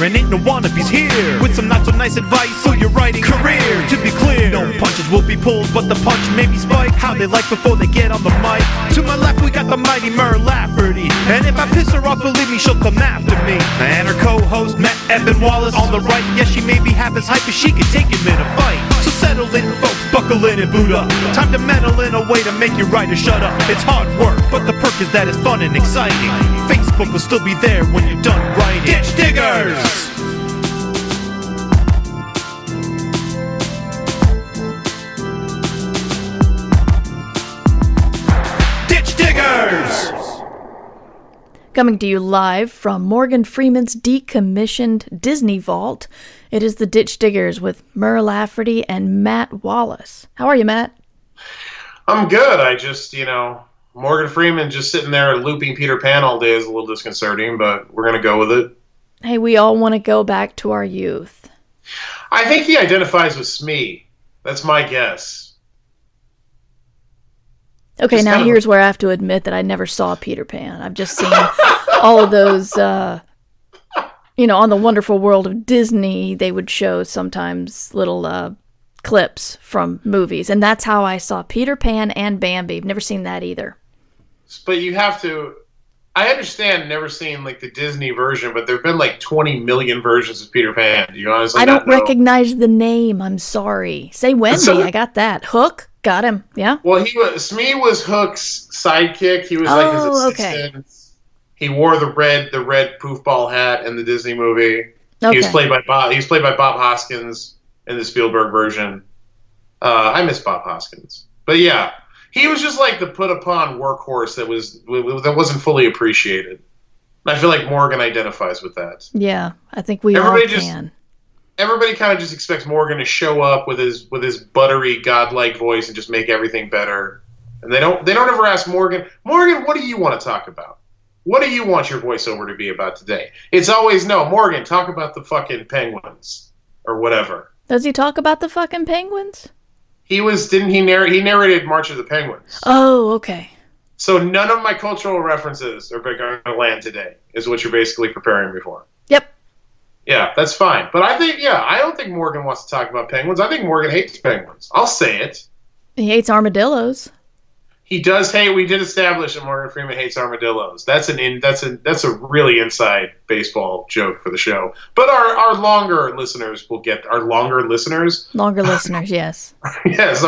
and ain't no wannabes here. With some not so nice advice for your writing career. To be clear, no punches will be pulled, but the punch may be spiked. How they like before they get on the mic. To my left we got the mighty Mer Lafferty, and if I piss her off, believe me, she'll come after me. And her co-host Matt Evan Wallace on the right. Yes, she may be half as hype as she can take him in a fight. So settle in, folks, buckle in and boot up. Time to meddle in a way to make your writer shut up. It's hard work, but the perk is that it's fun and exciting. Facebook will still be there when you're done writing. Ditch Diggers! Ditch Diggers! Coming to you live from Morgan Freeman's decommissioned Disney vault, it is the Ditch Diggers with Mer Lafferty and Matt Wallace. How are you, Matt? I'm good. I just, Morgan Freeman just sitting there looping Peter Pan all day is a little disconcerting, but we're going to go with it. Hey, we all want to go back to our youth. I think he identifies with Smee. That's my guess. Okay, just now here's where I have to admit that I never saw Peter Pan. I've just seen all of those, on the Wonderful World of Disney, they would show sometimes little clips from movies. And that's how I saw Peter Pan and Bambi. I've never seen that either. But you have to... I understand never seen the Disney version, but there have been 20 million versions of Peter Pan. Do you honestly I don't recognize the name. I'm sorry. Say Wendy. I got that. Hook. Got him. Yeah. Well, Smee was Hook's sidekick. He was his assistant. Okay. He wore the red poofball hat in the Disney movie. Okay. He was played by Bob Hoskins in the Spielberg version. I miss Bob Hoskins, but yeah, he was just the put upon workhorse that wasn't fully appreciated. And I feel like Morgan identifies with that. Yeah, I think we all can. Everybody kind of just expects Morgan to show up with his buttery, godlike voice and just make everything better. And they don't ever ask Morgan, what do you want to talk about? What do you want your voiceover to be about today? It's always, no, Morgan, talk about the fucking penguins or whatever. Does he talk about the fucking penguins? He narrated March of the Penguins. Oh, okay. So none of my cultural references are going to land today, is what you're basically preparing me for. Yep. Yeah, that's fine. But I don't think Morgan wants to talk about penguins. I think Morgan hates penguins. I'll say it. He hates armadillos. He does hate. We did establish that Morgan Freeman hates armadillos. That's a really inside baseball joke for the show. But our longer listeners will get longer listeners, yes. Yes,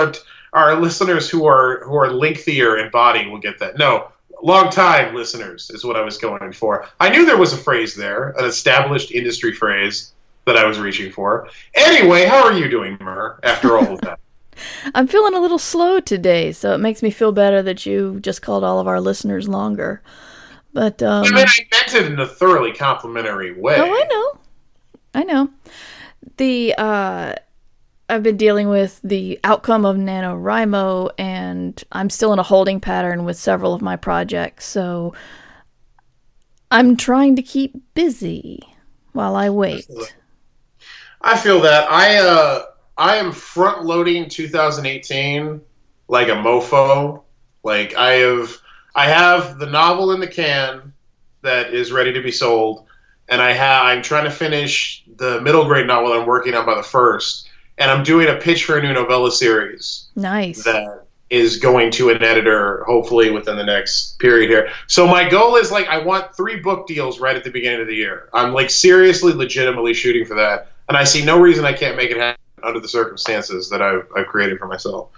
our listeners who are lengthier in body will get that. No, long-time listeners is what I was going for. I knew there was a phrase there, an established industry phrase that I was reaching for. Anyway, how are you doing, Mer, after all of that? I'm feeling a little slow today, so it makes me feel better that you just called all of our listeners longer. But I meant it in a thoroughly complimentary way. Oh, I know. I've been dealing with the outcome of NaNoWriMo, and I'm still in a holding pattern with several of my projects, so I'm trying to keep busy while I wait. I feel that. I am front-loading 2018 like a mofo. I have the novel in the can that is ready to be sold, and I'm trying to finish the middle grade novel I'm working on by the 1st, and I'm doing a pitch for a new novella series. Nice. That is going to an editor hopefully within the next period here. So my goal is I want 3 book deals right at the beginning of the year. I'm seriously, legitimately shooting for that, and I see no reason I can't make it happen under the circumstances that I've created for myself.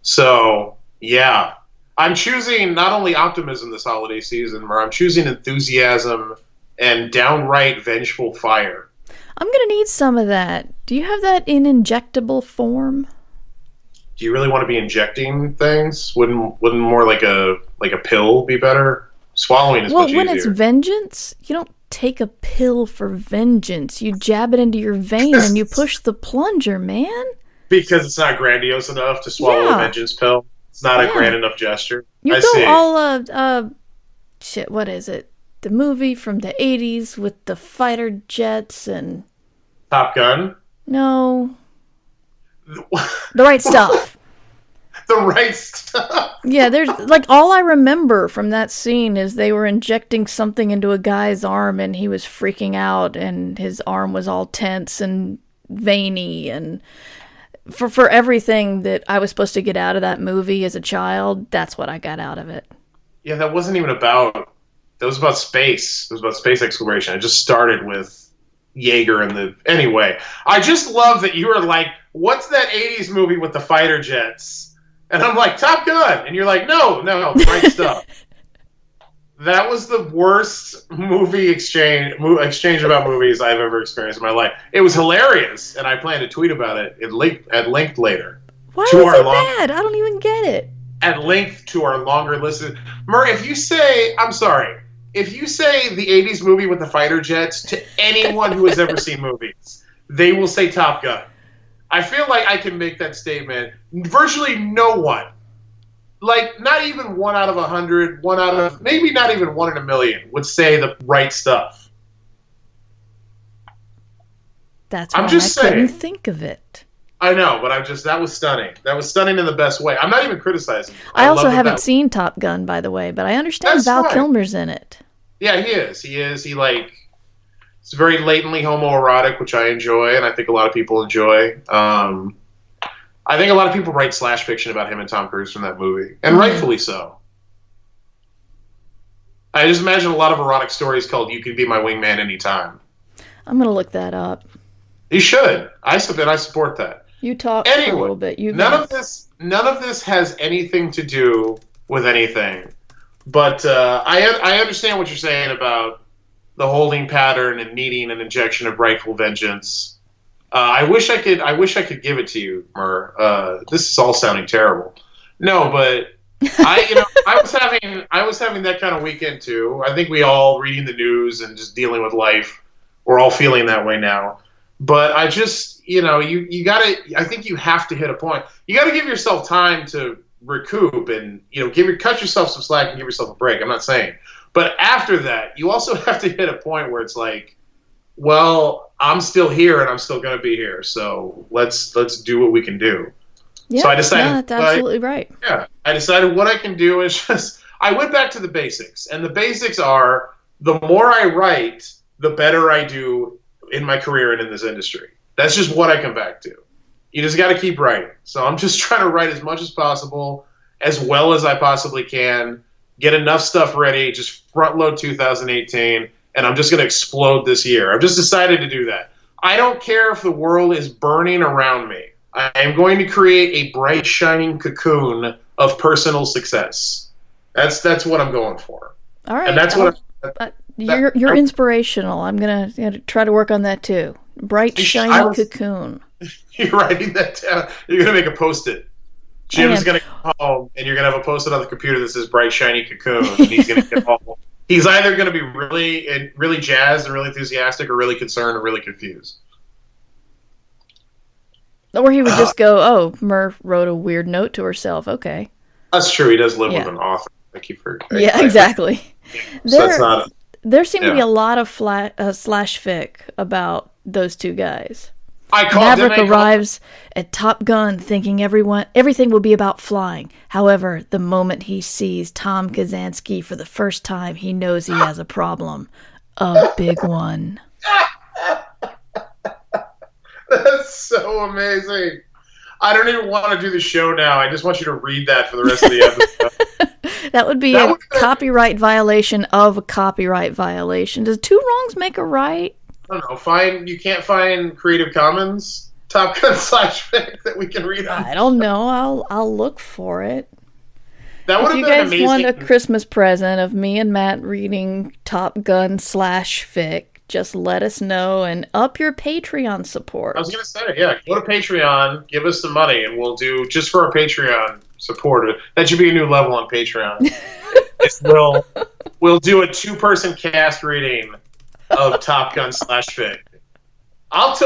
So, yeah. I'm choosing not only optimism this holiday season, but I'm choosing enthusiasm and downright vengeful fire. I'm going to need some of that. Do you have that in injectable form? Do you really want to be injecting things? Wouldn't more like a pill be better? Swallowing is much easier. Well, when it's vengeance, you don't take a pill for vengeance. You jab it into your vein and you push the plunger, man. Because it's not grandiose enough to swallow a vengeance pill. It's not a grand enough gesture. You go all shit, what is it? The movie from the 80s with the fighter jets and Top Gun? No. The Right Stuff. the right stuff. Yeah, there's like all I remember from that scene is they were injecting something into a guy's arm and he was freaking out and his arm was all tense and veiny, and for everything that I was supposed to get out of that movie as a child, that's what I got out of it. Yeah, that wasn't even about. That was about space. It was about space exploration. It just started with Jaeger and the. Anyway, I just love that you were like, "What's that '80s movie with the fighter jets?" And I'm like, "Top Gun," and you're like, "No, right stuff." That was the worst movie exchange about movies I've ever experienced in my life. It was hilarious, and I plan to tweet about it at length later. Why was it bad? I don't even get it. At length to our longer listen. Murray, if you say the 80s movie with the fighter jets to anyone who has ever seen movies, they will say Top Gun. I feel like I can make that statement. Virtually no one. Like, not even 1 out of 100, maybe not even 1 in a million would say the right stuff. That's why I couldn't think of it. I know, but that was stunning. That was stunning in the best way. I'm not even criticizing. I also haven't seen Top Gun, by the way, but I understand Val Kilmer's in it. Yeah, he is. It's very latently homoerotic, which I enjoy, and I think a lot of people enjoy. I think a lot of people write slash fiction about him and Tom Cruise from that movie, and rightfully so. I just imagine a lot of erotic stories called "You Can Be My Wingman Anytime." I'm gonna look that up. You should. I support that. You talk for a little bit. None of this has anything to do with anything, but I understand what you're saying about the holding pattern and needing an injection of rightful vengeance. I wish I could give it to you, Mur. This is all sounding terrible. No, but I was having that kind of weekend too. I think we all reading the news and just dealing with life. We're all feeling that way now. But I just, you gotta. I think you have to hit a point. You got to give yourself time to recoup and cut yourself some slack and give yourself a break. I'm not saying, but after that, you also have to hit a point where it's like, well, I'm still here and I'm still going to be here. So let's do what we can do. Yeah, so I decided. No, that's absolutely right. Yeah, I decided what I can do is just. I went back to the basics, and the basics are the more I write, the better I do in my career and in this industry. That's just what I come back to. You just got to keep writing. So I'm just trying to write as much as possible, as well as I possibly can, get enough stuff ready, just front load 2018, and I'm just going to explode this year. I've just decided to do that. I don't care if the world is burning around me. I am going to create a bright, shining cocoon of personal success. That's what I'm going for. All right. And that's what you're inspirational. I'm gonna try to work on that too. Bright, shiny cocoon. You're writing that down. You're gonna make a Post-it. Jim's gonna come home, and you're gonna have a Post-it on the computer that says "bright, shiny cocoon." And he's gonna get all. He's either gonna be really jazzed and really enthusiastic, or really concerned, or really confused. Or he would just go, "Oh, Mur wrote a weird note to herself." Okay. That's true. He does live with an author. I keep forgetting. Yeah, exactly. So there seemed to be a lot of slash fic about those two guys. Maverick arrives at Top Gun thinking everything will be about flying. However, the moment he sees Tom Kazansky for the first time, he knows he has a problem. A big one. That's so amazing. I don't even want to do the show now. I just want you to read that for the rest of the episode. That would be a copyright violation of a copyright violation. Does two wrongs make a right? I don't know. You can't find Creative Commons Top Gun /fic that we can read on. I don't know. I'll look for it. That would have been amazing. If you guys want a Christmas present of me and Matt reading Top Gun /fic, just let us know and up your Patreon support. I was going to say, yeah, go to Patreon, give us some money, and we'll do, just for our Patreon support, that should be a new level on Patreon. We'll do a 2-person cast reading of Top Gun /fic.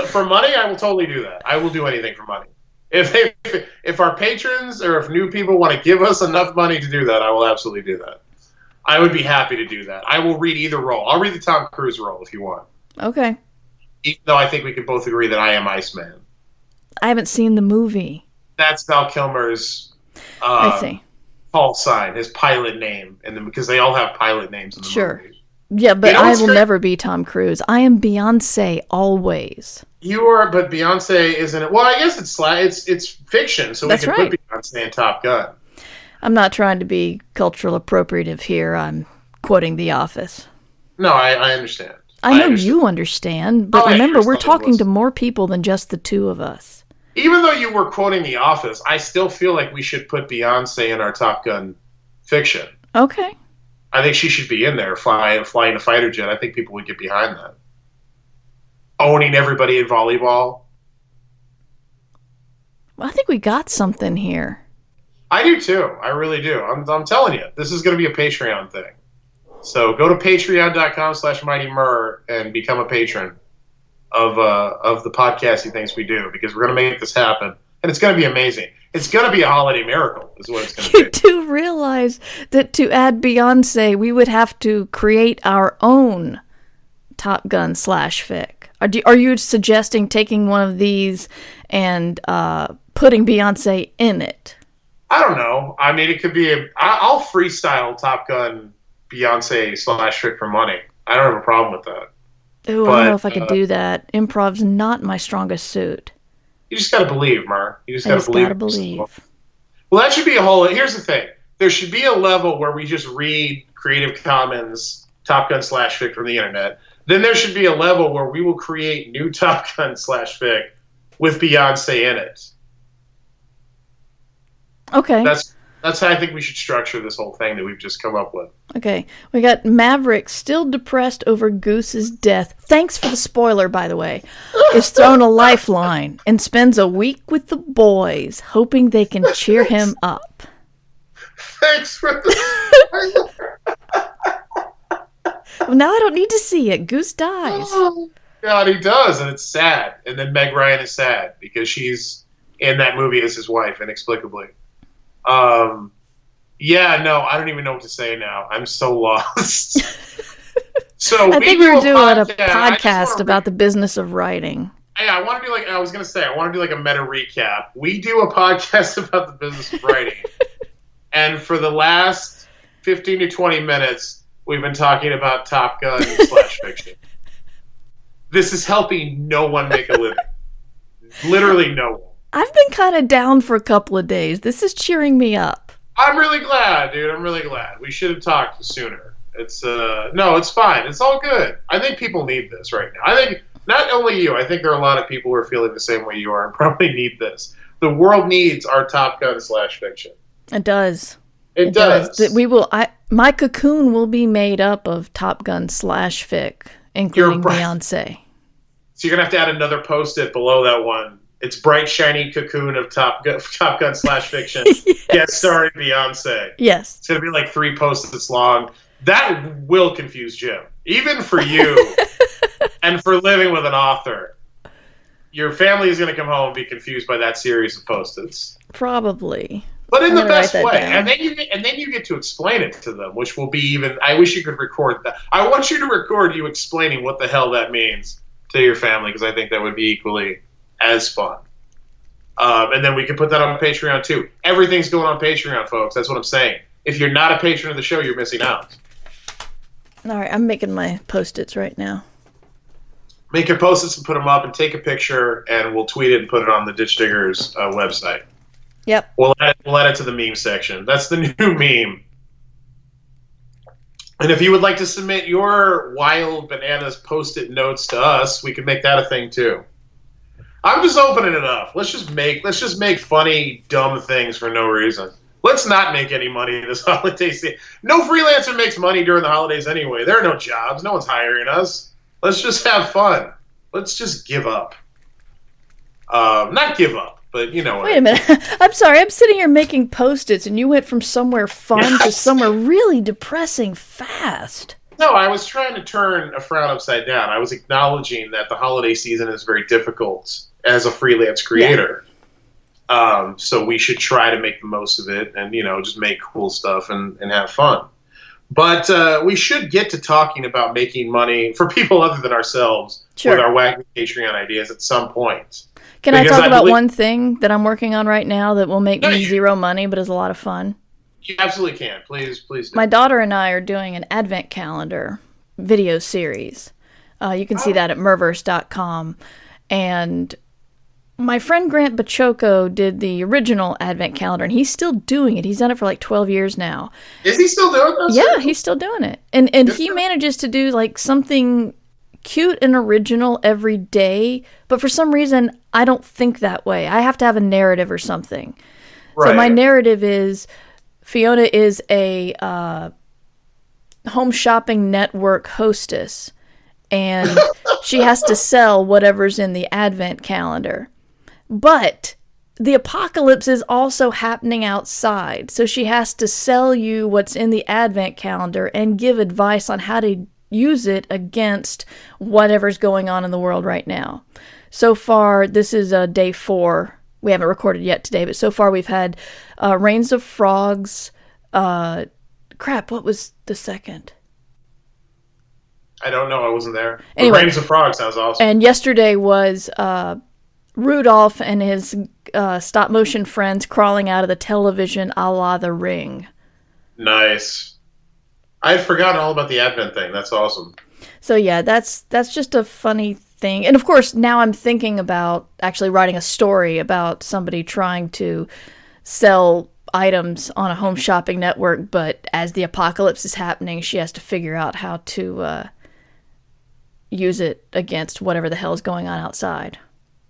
For money, I will totally do that. I will do anything for money. If our patrons or if new people want to give us enough money to do that, I will absolutely do that. I would be happy to do that. I will read either role. I'll read the Tom Cruise role if you want. Okay. Even though I think we can both agree that I am Iceman. I haven't seen the movie. That's Val Kilmer's I see. call sign, his pilot name, and then because they all have pilot names in the movie. Yeah, but You know I what's will great? never be Tom Cruise. I am Beyonce always. You are, but Beyonce isn't it? Well, I guess it's fiction, so That's we can right. put Beyonce in Top Gun. I'm not trying to be cultural appropriative here. I'm quoting The Office. No, I understand. I know understand. you understand, but Oh, yeah, remember, you're we're telling talking us. to more people than just the two of us. Even though you were quoting The Office, I still feel like we should put Beyonce in our Top Gun fiction. Okay. I think she should be in there, flying a fighter jet. I think people would get behind that. Owning everybody in volleyball. Well, I think we got something here. I do too. I really do. I'm telling you, this is going to be a Patreon thing. So go to patreon.com/MightyMur and become a patron of the podcasting things we do, because we're going to make this happen, and it's going to be amazing. It's going to be a holiday miracle, is what it's going to You be. do realize that to add Beyonce, we would have to create our own Top Gun /fic. Are you suggesting taking one of these and putting Beyonce in it? I don't know. I mean, it could be I'll freestyle Top Gun Beyonce /fic for money. I don't have a problem with that. Ooh, I But, don't know if I could do that. Improv's not my strongest suit. You just got to believe, Mar. You just I got just to believe. gotta believe. Well, that should be a whole. Here's the thing. There should be a level where we just read Creative Commons Top Gun /fic from the internet. Then there should be a level where we will create new Top Gun /fic with Beyonce in it. Okay. That's how I think we should structure this whole thing that we've just come up with. Okay. We got Maverick, still depressed over Goose's death. Thanks for the spoiler, by the way. Is thrown a lifeline and spends a week with the boys, hoping they can cheer him up. Thanks for the. Well, now I don't need to see it. Goose dies. God, he does, and it's sad. And then Meg Ryan is sad because she's in that movie as his wife, inexplicably. Yeah, no, I don't even know what to say now. I'm so lost. So I think do we were a doing a I just podcast wanna about the business of writing. Yeah, I want to do I was going to say, I want to do like a meta recap. We do a podcast about the business of writing. And for the last 15 to 20 minutes, we've been talking about Top Gun /fiction. This is helping no one make a living. Literally no one. I've been kind of down for a couple of days. This is cheering me up. I'm really glad, dude. I'm really glad. We should have talked sooner. It's no, it's fine. It's all good. I think people need this right now. I think not only you. I think there are a lot of people who are feeling the same way you are and probably need this. The world needs our Top Gun /fiction. It does. It does. We will. My cocoon will be made up of Top Gun /fic, including You're right. Beyonce. So you're gonna have to add another post-it below that one. It's bright, shiny cocoon of Top Gun /fiction. Yes. Guest starring Beyonce. Yes. It's gonna be like 3 post-its long. That will confuse Jim, even for you, and for living with an author. Your family is gonna come home and be confused by that series of post-its. Probably. But in I'm the gonna best write that way, down. and then you get to explain it to them, which will be even. I wish you could record that. I want you to record you explaining what the hell that means to your family, because I think that would be equally as fun. And then we can put that on Patreon too. Everything's going on Patreon, folks. That's what I'm saying. If you're not a patron of the show, you're missing out. All right, I'm making my post-its right now. Make your post-its and put them up, and take a picture, and we'll tweet it and put it on the Ditch Diggers website. Yep. We'll add it to the meme section. That's the new meme. And if you would like to submit your wild bananas post-it notes to us, we can make that a thing too. I'm just opening it up. Let's just make funny, dumb things for no reason. Let's not make any money this holiday season. No freelancer makes money during the holidays anyway. There are no jobs. No one's hiring us. Let's just have fun. Let's just give up. Not give up, but you know what. Wait a minute. I'm sorry. I'm sitting here making post-its, and you went from somewhere fun to somewhere really depressing fast. No, I was trying to turn a frown upside down. I was acknowledging that the holiday season is very difficult as a freelance creator. Yeah. So we should try to make the most of it and, just make cool stuff and have fun. But we should get to talking about making money for people other than ourselves with our wacky Patreon ideas at some point. Can I Because talk I about believe- one thing that I'm working on right now that will make No, me you- zero money, but is a lot of fun? You absolutely can. Please do. My daughter and I are doing an advent calendar video series. You can see that at merverse.com. And my friend Grant Bachoco did the original advent calendar, and he's still doing it. He's done it for like 12 years now. Is he still doing that? Yeah, he's still doing it. And he manages to do like something cute and original every day, but for some reason I don't think that way. I have to have a narrative or something. Right. So my narrative is Fiona is a home shopping network hostess, and she has to sell whatever's in the advent calendar. But the apocalypse is also happening outside, so she has to sell you what's in the advent calendar and give advice on how to use it against whatever's going on in the world right now. So far, this is day 4. We haven't recorded yet today, but so far we've had Rains of Frogs. What was the second? I don't know. I wasn't there. Anyway, Rains of Frogs sounds awesome. And yesterday was Rudolph and his stop motion friends crawling out of the television a la The Ring. Nice. I had forgotten all about the Advent thing. That's awesome. So yeah, that's just a funny thing. And of course, now I'm thinking about actually writing a story about somebody trying to sell items on a home shopping network, but as the apocalypse is happening, she has to figure out how to use it against whatever the hell is going on outside.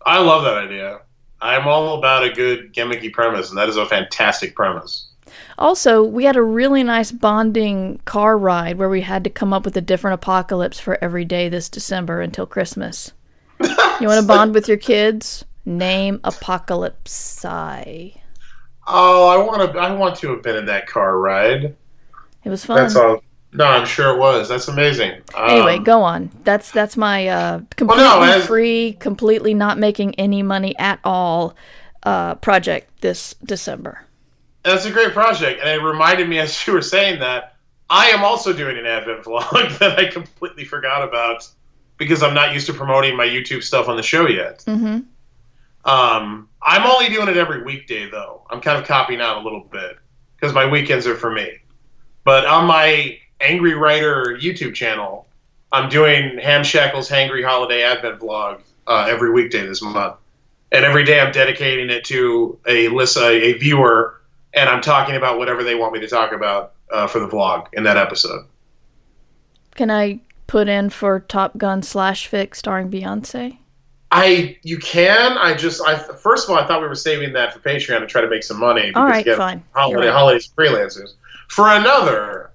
I love that idea. I'm all about a good gimmicky premise, and that is a fantastic premise. Also, we had a really nice bonding car ride where we had to come up with a different apocalypse for every day this December until Christmas. You want to bond with your kids? Name Apocalypse. Oh, I want to have been in that car ride. It was fun. That's all. No, I'm sure it was. That's amazing. Anyway, go on. That's my completely free, completely not making any money at all project this December. That's a great project, and it reminded me as you were saying that I am also doing an Advent vlog that I completely forgot about because I'm not used to promoting my YouTube stuff on the show yet. Mm-hmm. I'm only doing it every weekday, though. I'm kind of copying out a little bit because my weekends are for me. But on my Angry Writer YouTube channel, I'm doing Ham Shackle's Hangry Holiday Advent vlog every weekday this month. And every day I'm dedicating it to a viewer, and I'm talking about whatever they want me to talk about for the vlog in that episode. Can I put in for Top Gun /Fic starring Beyonce? You can. First of all, I thought we were saving that for Patreon to try to make some money. All right, fine. Holidays freelancers. For another,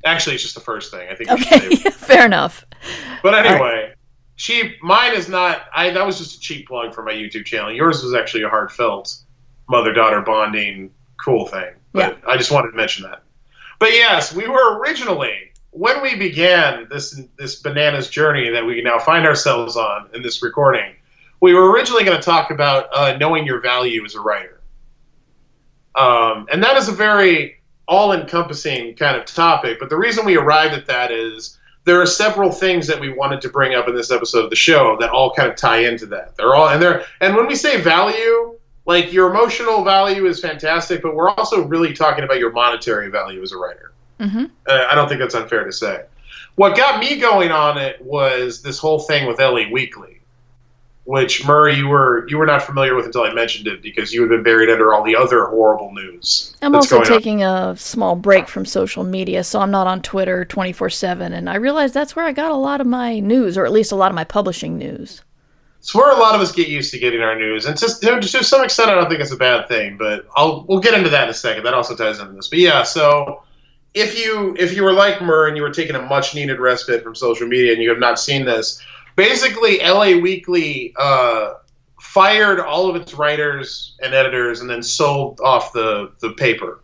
actually, it's just the first thing. I think. Okay, fair enough. But anyway, right. Cheap. Mine is not. That was just a cheap plug for my YouTube channel. Yours was actually a heartfelt mother-daughter bonding cool thing. But yeah. I just wanted to mention that. But yes, we were originally, when we began this bananas journey that we now find ourselves on in this recording, we were originally going to talk about knowing your value as a writer. And that is a very all-encompassing kind of topic, but the reason we arrived at that is there are several things that we wanted to bring up in this episode of the show that all kind of tie into that. And when we say value, like your emotional value is fantastic, but we're also really talking about your monetary value as a writer. Mm-hmm. I don't think that's unfair to say. What got me going on it was this whole thing with LA Weekly, which, Murray, you were not familiar with until I mentioned it because you had been buried under all the other horrible news. I'm also taking a small break from social media, so I'm not on Twitter 24/7, and I realized that's where I got a lot of my news, or at least a lot of my publishing news. It's where a lot of us get used to getting our news, and to some extent, I don't think it's a bad thing. But we'll get into that in a second. That also ties into this. But yeah, so if you were like Murr and you were taking a much needed respite from social media and you have not seen this, basically LA Weekly fired all of its writers and editors and then sold off the paper.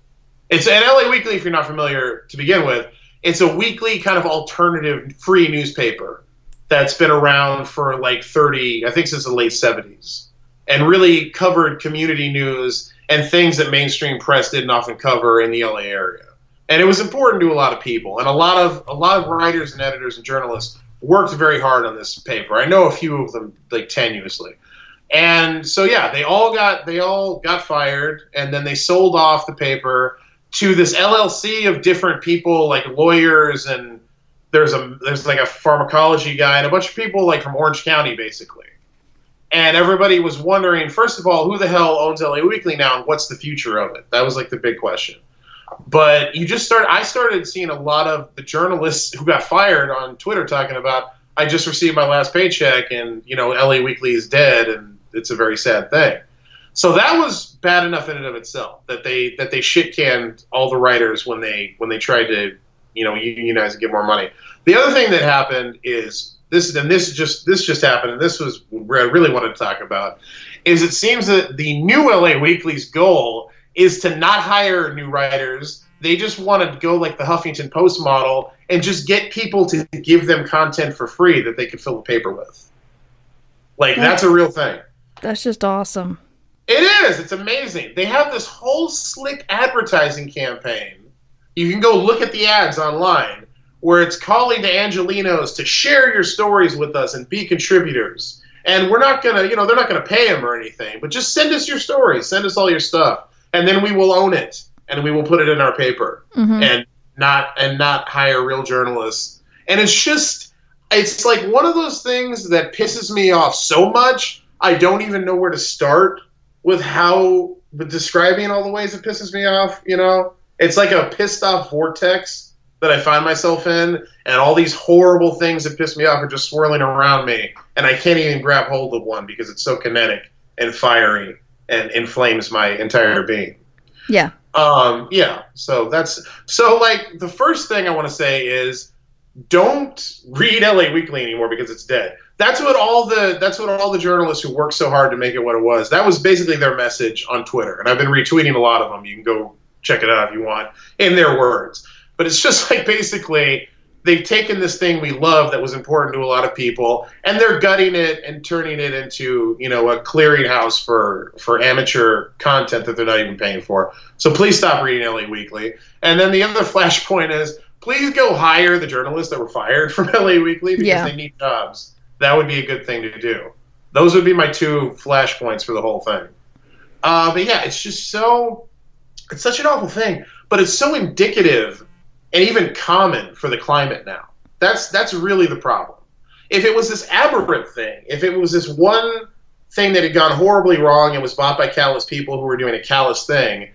It's an LA Weekly, if you're not familiar to begin with, it's a weekly kind of alternative free newspaper that's been around for like I think since the late 70s, and really covered community news and things that mainstream press didn't often cover in the LA area. And it was important to a lot of people, and a lot of writers and editors and journalists worked very hard on this paper. I know a few of them like tenuously. And so yeah, they all got fired, and then they sold off the paper to this LLC of different people, like lawyers, and there's like a pharmacology guy and a bunch of people like from Orange County, basically. And everybody was wondering, first of all, who the hell owns LA Weekly now, and what's the future of it? That was like the big question. But I started seeing a lot of the journalists who got fired on Twitter talking about, I just received my last paycheck, and LA Weekly is dead, and it's a very sad thing. So that was bad enough in and of itself, that they shit canned all the writers when they tried to unionize and get more money. The other thing that happened is this just happened, and this was where I really wanted to talk about, is it seems that the new LA Weekly's goal is to not hire new writers. They just want to go like the Huffington Post model and just get people to give them content for free that they can fill the paper with. Like, that's a real thing. That's just awesome. It is. It's amazing. They have this whole slick advertising campaign. You can go look at the ads online where it's calling to Angelinos to share your stories with us and be contributors. And we're not going to, they're not going to pay them or anything, but just send us your stories, send us all your stuff, and then we will own it and we will put it in our paper and not hire real journalists. And it's like one of those things that pisses me off so much, I don't even know where to start with describing all the ways it pisses me off, It's like a pissed off vortex that I find myself in, and all these horrible things that piss me off are just swirling around me, and I can't even grab hold of one because it's so kinetic and fiery and inflames my entire being. Yeah. Yeah. So like the first thing I want to say is, don't read LA Weekly anymore because it's dead. That's what all the journalists who worked so hard to make it what it was. That was basically their message on Twitter, and I've been retweeting a lot of them. You can go check it out if you want, in their words. But it's just like, basically, they've taken this thing we love that was important to a lot of people, and they're gutting it and turning it into, a clearinghouse for amateur content that they're not even paying for. So please stop reading LA Weekly. And then the other flashpoint is, please go hire the journalists that were fired from LA Weekly because they need jobs. That would be a good thing to do. Those would be my two flashpoints for the whole thing. But yeah, it's such an awful thing, but it's so indicative and even common for the climate now. That's really the problem. If it was this aberrant thing, if it was this one thing that had gone horribly wrong and was bought by callous people who were doing a callous thing,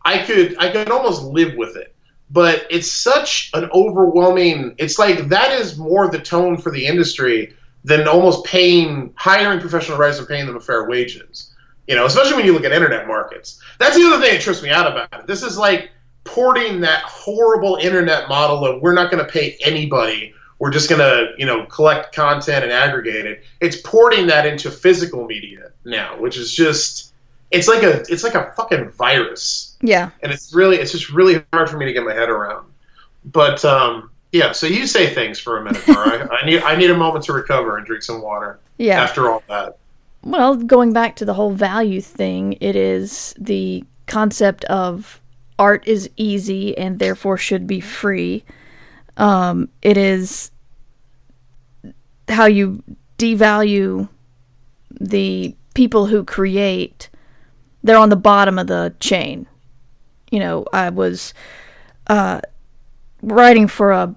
I could almost live with it. But it's such an overwhelming, it's like that is more the tone for the industry than almost hiring professional writers and paying them fair wages. Especially when you look at internet markets. That's the other thing that trips me out about it. This is like porting that horrible internet model of, we're not going to pay anybody. We're just going to, collect content and aggregate it. It's porting that into physical media now, which is just, it's like a fucking virus. Yeah. And it's just really hard for me to get my head around. But yeah, so you say things for a minute, Mara. I need a moment to recover and drink some water. Yeah. After all that. Well, going back to the whole value thing, it is the concept of art is easy and therefore should be free. It is how you devalue the people who create. They're on the bottom of the chain. I was writing for a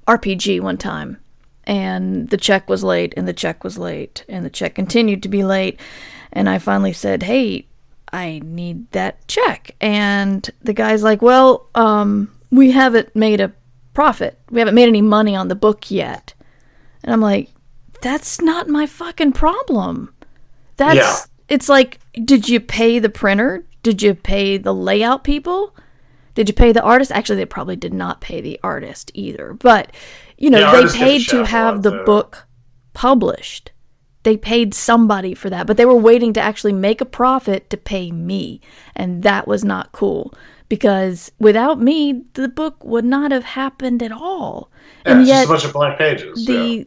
RPG one time, and the check was late, and the check was late, and the check continued to be late, and I finally said, hey, I need that check. And the guy's like, well, we haven't made a profit. We haven't made any money on the book yet. And I'm like, that's not my fucking problem. It's like, did you pay the printer? Did you pay the layout people? Did you pay the artist? Actually, they probably did not pay the artist either. But, they paid to have the book published. They paid somebody for that. But they were waiting to actually make a profit to pay me. And that was not cool. Because without me, the book would not have happened at all. Yeah, and it's yet, just a bunch of blank pages. The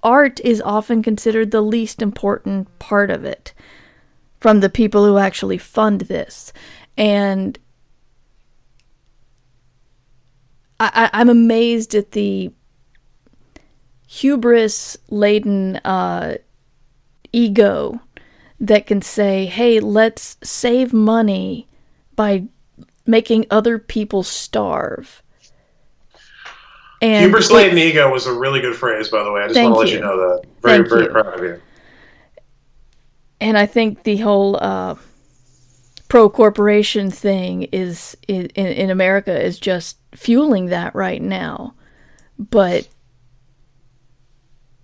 art is often considered the least important part of it from the people who actually fund this. And I'm amazed at the hubris-laden ego that can say, hey, let's save money by making other people starve. And Hubris laden ego was a really good phrase, by the way. I just want to let you know that. Very proud of you. And I think the whole pro-corporation thing is in America is just fueling that right now. But,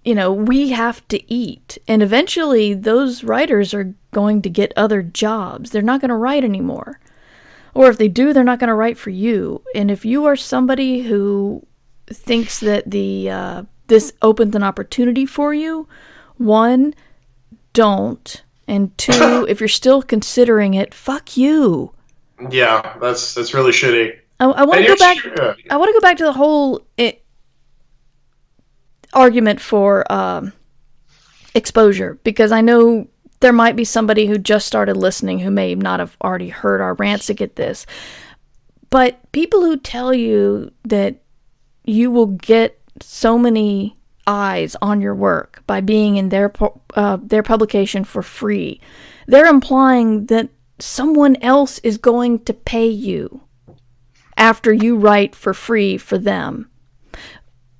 you know, we have to eat. And eventually those writers are going to get other jobs. They're not going to write anymore. Or if they do, they're not going to write for you. And if you are somebody who thinks that this opens an opportunity for you, one, don't. And two, if you're still considering it, fuck you. Yeah, that's really shitty. I want to go back. I want to go back to the whole argument for exposure, because I know there might be somebody who just started listening who may not have already heard our rants to get this. But people who tell you that you will get so many eyes on your work by being in their publication for free, they're implying that someone else is going to pay you after you write for free for them.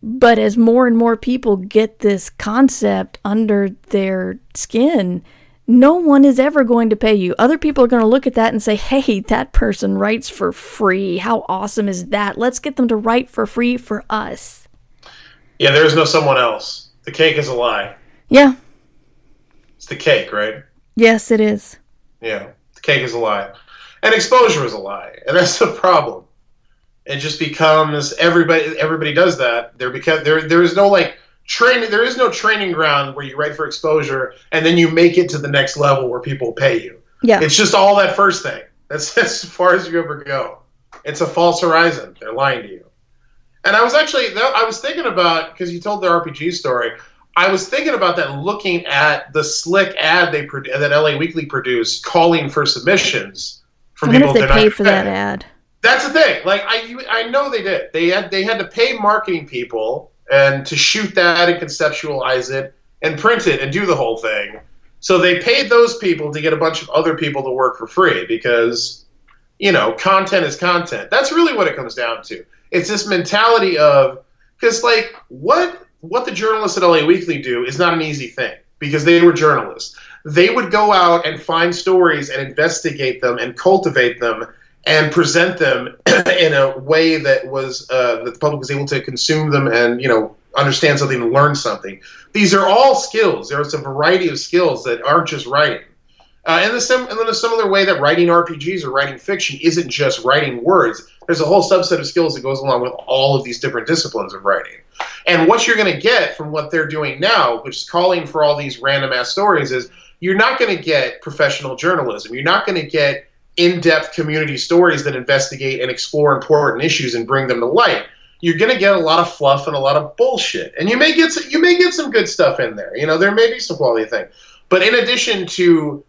But as more and more people get this concept under their skin, no one is ever going to pay you. Other people are going to look at that and say, hey, that person writes for free. How awesome is that? Let's get them to write for free for us. Yeah, there is no someone else. The cake is a lie. Yeah. It's the cake, right? Yes, it is. Yeah, the cake is a lie. And exposure is a lie. And that's the problem. It just becomes everybody does that. There is no like training. There is no training ground where you write for exposure and then you make it to the next level where people pay you. Yeah, it's just all that first thing. That's as far as you ever go. It's a false horizon. They're lying to you. And I was thinking about, because you told the RPG story, I was thinking about that, looking at the slick ad that LA Weekly produced, calling for submissions from people. I wonder if they paid for that ad. That's the thing. Like I know they did. They had to pay marketing people and to shoot that and conceptualize it and print it and do the whole thing. So they paid those people to get a bunch of other people to work for free because, you know, content is content. That's really what it comes down to. It's this mentality of, because like what the journalists at LA Weekly do is not an easy thing because they were journalists. They would go out and find stories and investigate them and cultivate them and present them in a way that was that the public was able to consume them and, you know, understand something and learn something. These are all skills. There's a variety of skills that aren't just writing. And in a similar way that writing RPGs or writing fiction isn't just writing words. There's a whole subset of skills that goes along with all of these different disciplines of writing. And what you're going to get from what they're doing now, which is calling for all these random ass stories, is you're not going to get professional journalism. You're not going to get in-depth community stories that investigate and explore important issues and bring them to light. You're going to get a lot of fluff and a lot of bullshit. And you may get some good stuff in there. You know, there may be some quality thing. But in addition to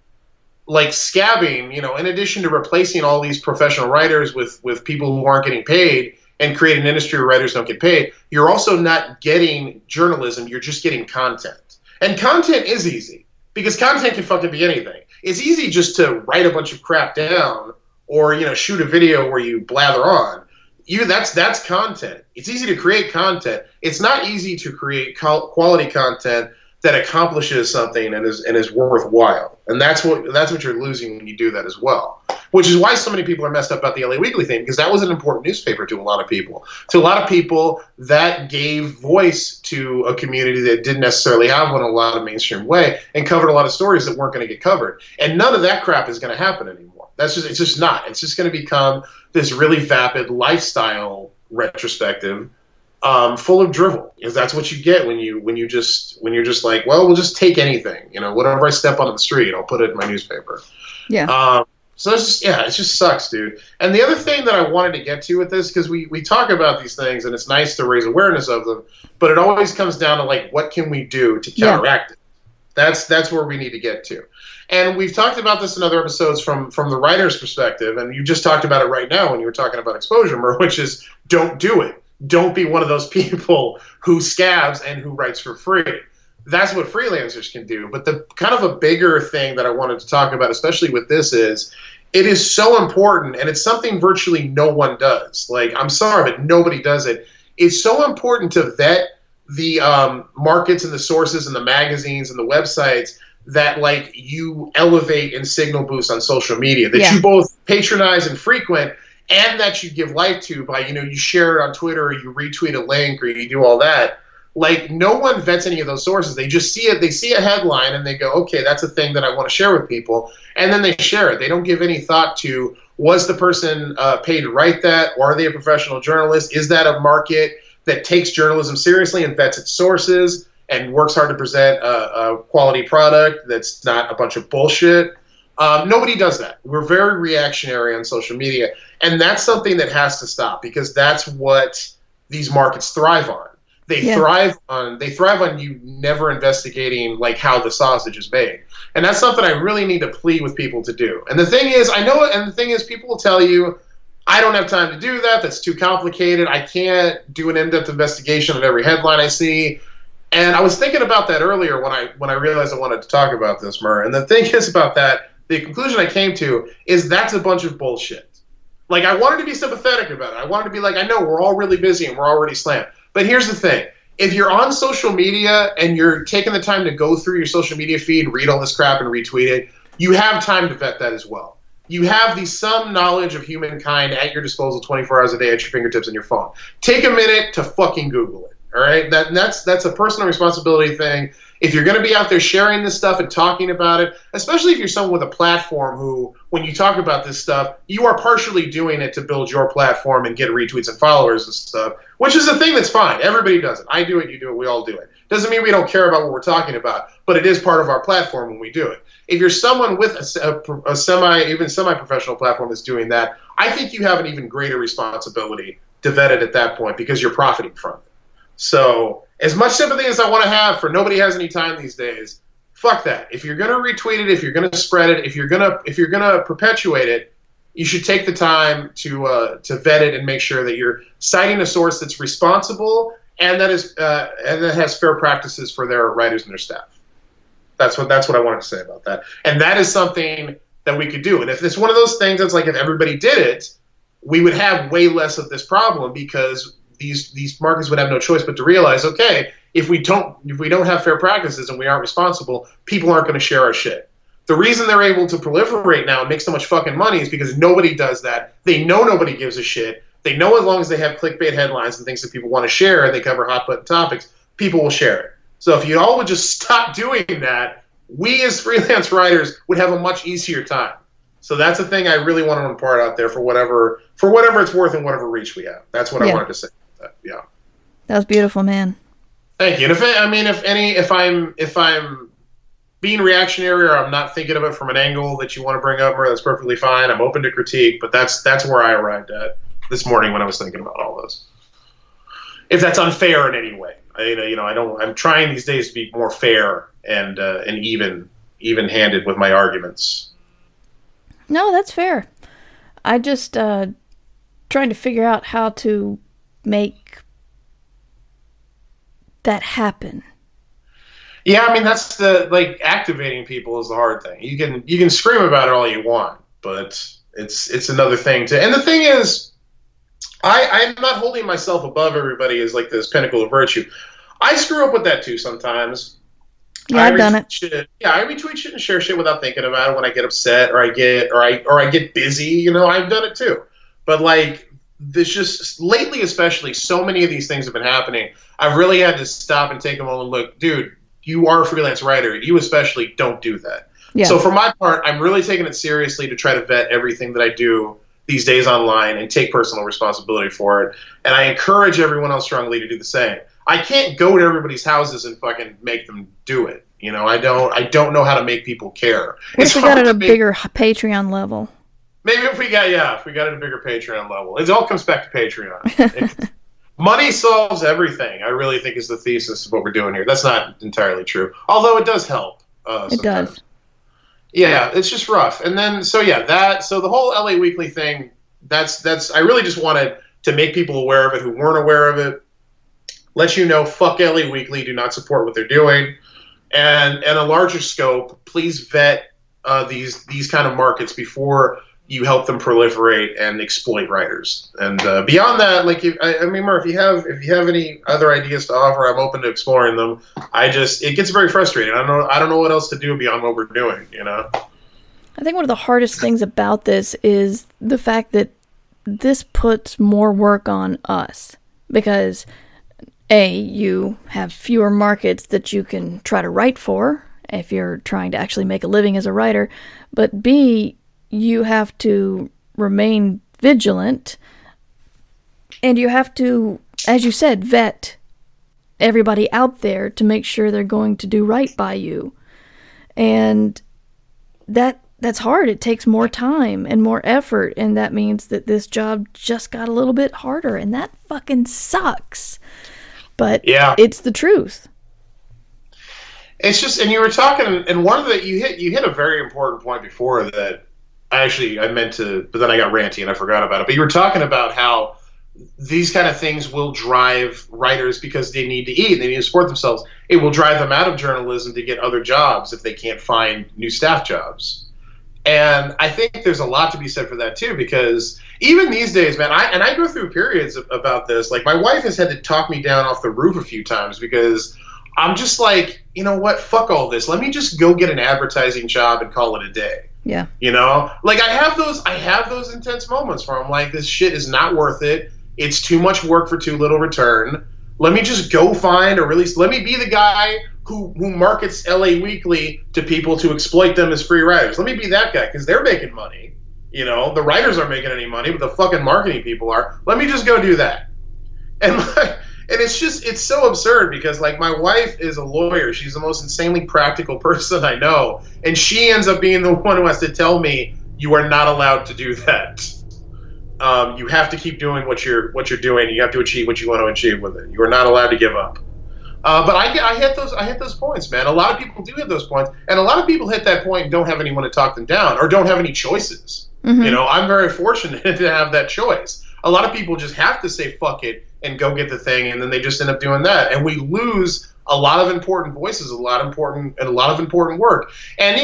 like scabbing, you know, in addition to replacing all these professional writers with people who aren't getting paid and creating an industry where writers don't get paid, you're also not getting journalism. You're just getting content. And content is easy because content can fucking be anything. It's easy just to write a bunch of crap down or, you know, shoot a video where you blather on. That's content. It's easy to create content. It's not easy to create quality content that accomplishes something and is worthwhile. And that's what you're losing when you do that as well. Which is why so many people are messed up about the LA Weekly thing, because that was an important newspaper to a lot of people. To a lot of people, that gave voice to a community that didn't necessarily have one in a lot of mainstream way and covered a lot of stories that weren't going to get covered. And none of that crap is going to happen anymore. It's just not. It's just going to become this really vapid lifestyle retrospective full of drivel, because that's what you get when you're just like, well, we'll just take anything, you know, whatever I step onto the street, I'll put it in my newspaper. Yeah. So it just sucks, dude. And the other thing that I wanted to get to with this, because we talk about these things and it's nice to raise awareness of them, but it always comes down to like, what can we do to counteract it? That's where we need to get to. And we've talked about this in other episodes from the writer's perspective, and you just talked about it right now when you were talking about exposure, which is don't do it. Don't be one of those people who scabs and who writes for free. that's what freelancers can do. But the kind of a bigger thing that I wanted to talk about, especially with this, is it is so important, and it's something virtually no one does. Like, I'm sorry, but nobody does it. It's so important to vet the markets and the sources and the magazines and the websites that, like, you elevate and signal boost on social media, that you both patronize and frequent, and that you give life to by, you share it on Twitter, or you retweet a link, or you do all that. Like, no one vets any of those sources. They just see it. They see a headline and they go, okay, that's a thing that I want to share with people. And then they share it. They don't give any thought to, was the person paid to write that? Or are they a professional journalist? Is that a market that takes journalism seriously and vets its sources and works hard to present a quality product that's not a bunch of bullshit? Nobody does that. We're very reactionary on social media. And that's something that has to stop, because that's what these markets thrive on. They thrive on you never investigating, like, how the sausage is made. And that's something I really need to plead with people to do. And the thing is, people will tell you, I don't have time to do that. That's too complicated. I can't do an in-depth investigation of every headline I see. And I was thinking about that earlier when I realized I wanted to talk about this, Murr. And the thing is about that, the conclusion I came to is that's a bunch of bullshit. Like, I wanted to be sympathetic about it. I wanted to be like, I know we're all really busy and we're already slammed. But here's the thing. If you're on social media and you're taking the time to go through your social media feed, read all this crap and retweet it, you have time to vet that as well. You have some knowledge of humankind at your disposal 24 hours a day at your fingertips on your phone. Take a minute to fucking Google it, all right? That's a personal responsibility thing. If you're going to be out there sharing this stuff and talking about it, especially if you're someone with a platform who, when you talk about this stuff, you are partially doing it to build your platform and get retweets and followers and stuff, which is a thing that's fine. Everybody does it. I do it, you do it, we all do it. Doesn't mean we don't care about what we're talking about, but it is part of our platform when we do it. If you're someone with a semi-professional platform that's doing that, I think you have an even greater responsibility to vet it at that point, because you're profiting from it. So, as much sympathy as I want to have for nobody has any time these days, fuck that. If you're going to retweet it, if you're going to spread it, if you're going to perpetuate it, you should take the time to vet it and make sure that you're citing a source that's responsible and that has fair practices for their writers and their staff. That's what I wanted to say about that. And that is something that we could do. And if it's one of those things that's like, if everybody did it, we would have way less of this problem, because these markets would have no choice but to realize, okay, if we don't have fair practices and we aren't responsible, people aren't going to share our shit. The reason they're able to proliferate now and make so much fucking money is because nobody does that. They know nobody gives a shit. They know as long as they have clickbait headlines and things that people want to share and they cover hot button topics, people will share it. So if you all would just stop doing that, we as freelance writers would have a much easier time. So that's a thing I really want to impart out there for whatever it's worth and whatever reach we have. That's what I wanted to say. Yeah, that was beautiful, man. Thank you. And if I'm being reactionary or I'm not thinking of it from an angle that you want to bring up, that's perfectly fine. I'm open to critique, but that's where I arrived at this morning when I was thinking about all this. If that's unfair in any way, I'm trying these days to be more fair and even-handed with my arguments. No, that's fair. I just trying to figure out how to make that happen. Yeah, that's activating people is the hard thing. You can scream about it all you want, but it's another thing to. And the thing is, I'm not holding myself above everybody as like this pinnacle of virtue. I screw up with that too sometimes. Yeah, I've done it. Yeah, I retweet shit and share shit without thinking about it when I get upset or I get busy. I've done it too. But there's just lately, especially, so many of these things have been happening. I've really had to stop and take a moment and look, dude, you are a freelance writer. You especially don't do that. Yeah. So for my part, I'm really taking it seriously to try to vet everything that I do these days online and take personal responsibility for it. And I encourage everyone else strongly to do the same. I can't go to everybody's houses and fucking make them do it. I don't know how to make people care. What if we got at a bigger Patreon level? Maybe if we got at a bigger Patreon level. It all comes back to Patreon. Money solves everything, I really think, is the thesis of what we're doing here. That's not entirely true, although it does help. It does. Yeah, it's just rough. And then, so the whole LA Weekly thing, that's I really just wanted to make people aware of it who weren't aware of it. let you know, fuck LA Weekly, do not support what they're doing. And a larger scope, please vet these kind of markets before you help them proliferate and exploit writers. And beyond that, like, Murph, if you have any other ideas to offer, I'm open to exploring them. It gets very frustrating. I don't know what else to do beyond what we're doing. I think one of the hardest things about this is the fact that this puts more work on us because A, you have fewer markets that you can try to write for if you're trying to actually make a living as a writer, but B, you have to remain vigilant, and you have to, as you said, vet everybody out there to make sure they're going to do right by you. And that's hard. It takes more time and more effort, and that means that this job just got a little bit harder, and that fucking sucks. But yeah, it's the truth. It's just, and you were talking, and one of the you hit a very important point before that. I meant to, but then I got ranty and I forgot about it. But you were talking about how these kind of things will drive writers because they need to eat and they need to support themselves. It will drive them out of journalism to get other jobs if they can't find new staff jobs. And I think there's a lot to be said for that too, because even these days, man, I go through periods about this. Like, my wife has had to talk me down off the roof a few times because I'm just like, you know what, fuck all this. Let me just go get an advertising job and call it a day. Yeah. Like, I have those intense moments where I'm like, this shit is not worth it. It's too much work for too little return. Let me just go find, or at least let me be the guy who markets LA Weekly to people to exploit them as free writers. Let me be that guy, because they're making money. The writers aren't making any money, but the fucking marketing people are. Let me just go do that. And it's so absurd because, like, my wife is a lawyer. She's the most insanely practical person I know. And she ends up being the one who has to tell me, you are not allowed to do that. You have to keep doing what you're doing. You have to achieve what you want to achieve with it. You are not allowed to give up. But I hit those points, man. A lot of people do hit those points. And a lot of people hit that point and don't have anyone to talk them down or don't have any choices. Mm-hmm. I'm very fortunate to have that choice. A lot of people just have to say fuck it and go get the thing, and then they just end up doing that, and we lose a lot of important voices, a lot of important work. And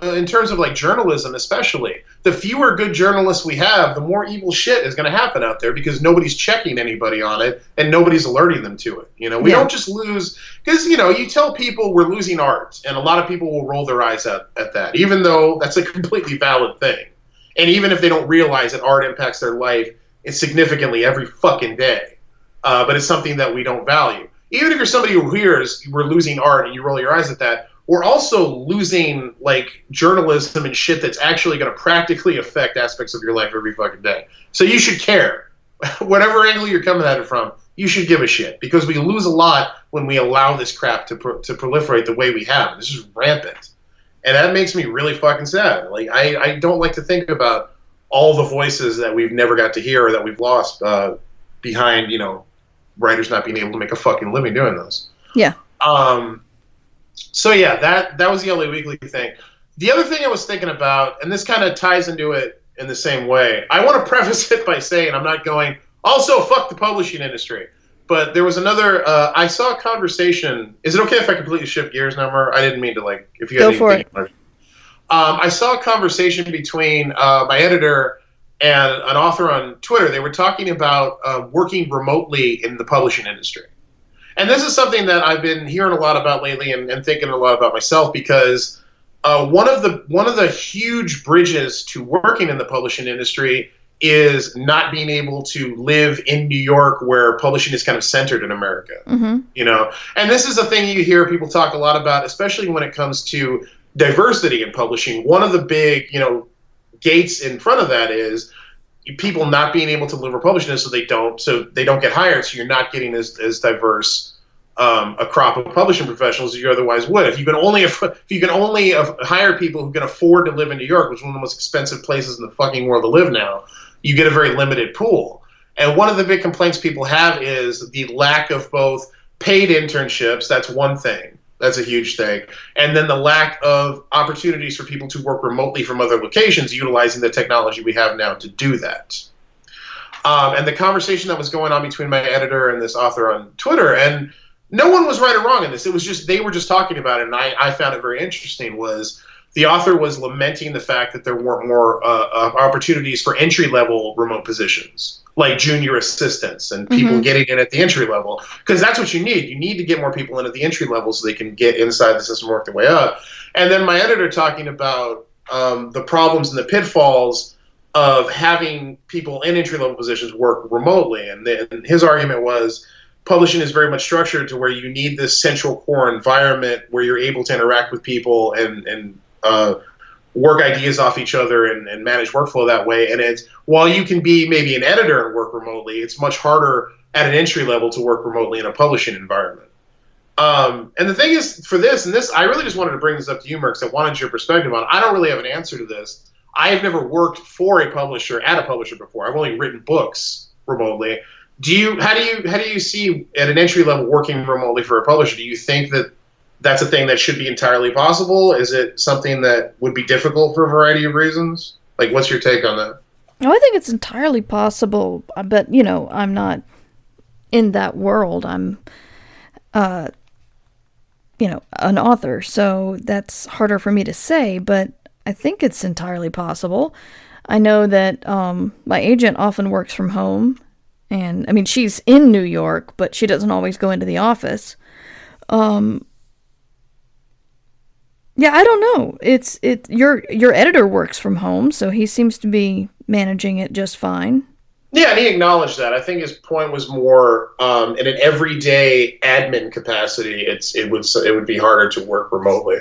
in terms of like journalism, especially, the fewer good journalists we have, the more evil shit is going to happen out there because nobody's checking anybody on it and nobody's alerting them to it. We don't just lose because you tell people we're losing art, and a lot of people will roll their eyes at that, even though that's a completely valid thing. And even if they don't realize that art impacts their life significantly every fucking day. But it's something that we don't value. Even if you're somebody who hears we're losing art and you roll your eyes at that, we're also losing like journalism and shit that's actually going to practically affect aspects of your life every fucking day. So you should care. Whatever angle you're coming at it from, you should give a shit, because we lose a lot when we allow this crap to proliferate the way we have. This is rampant. And that makes me really fucking sad. Like, I don't like to think about all the voices that we've never got to hear or that we've lost behind, writers not being able to make a fucking living doing this. Yeah. So yeah, that was the LA Weekly thing. The other thing I was thinking about, and this kind of ties into it in the same way, I want to preface it by saying I'm not going, also fuck the publishing industry. But there was another, I saw a conversation. Is it okay if I completely shift gears now, Mer? I didn't mean to, like, if you go for it. I saw a conversation between my editor and an author on Twitter. They were talking about working remotely in the publishing industry. And this is something that I've been hearing a lot about lately and thinking a lot about myself, because one of the huge bridges to working in the publishing industry is not being able to live in New York, where publishing is kind of centered in America. Mm-hmm. And this is a thing you hear people talk a lot about, especially when it comes to diversity in publishing. One of the big, gates in front of that is people not being able to deliver publishing, so they don't get hired. So you're not getting as diverse a crop of publishing professionals as you otherwise would. If you can only hire people who can afford to live in New York, which is one of the most expensive places in the fucking world to live now, you get a very limited pool. And one of the big complaints people have is the lack of both paid internships. That's one thing. That's a huge thing. And then the lack of opportunities for people to work remotely from other locations, utilizing the technology we have now to do that. and the conversation that was going on between my editor and this author on Twitter, and no one was right or wrong in this. It was just they were just talking about it, and I found it very interesting. Was the author was lamenting the fact that there weren't more opportunities for entry-level remote positions, like junior assistants and people getting in at the entry level, because that's what you need. You need to get more people in at the entry level so they can get inside the system, work their way up. And then my editor talking about the problems and the pitfalls of having people in entry-level positions work remotely. And his argument was publishing is very much structured to where you need this central core environment where you're able to interact with people and work ideas off each other and manage workflow that way. And it's while you can be maybe an editor and work remotely, it's much harder at an entry level to work remotely in a publishing environment. And the thing is, for this, I really just wanted to bring this up to you, Merck, because I wanted your perspective on it. I don't really have an answer to this. I have never worked for a publisher at a publisher before. I've only written books remotely. How do you see at an entry level working remotely for a publisher? Do you think that that's a thing that should be entirely possible? Is it something that would be difficult for a variety of reasons? Like, what's your take on that? No, I think it's entirely possible, but I'm not in that world. I'm an author, so that's harder for me to say, but I think it's entirely possible. I know that my agent often works from home, and I mean, she's in New York, but she doesn't always go into the office. Yeah, I don't know. Your editor works from home, so he seems to be managing it just fine. Yeah, and he acknowledged that. I think his point was more in an everyday admin capacity. It would be harder to work remotely.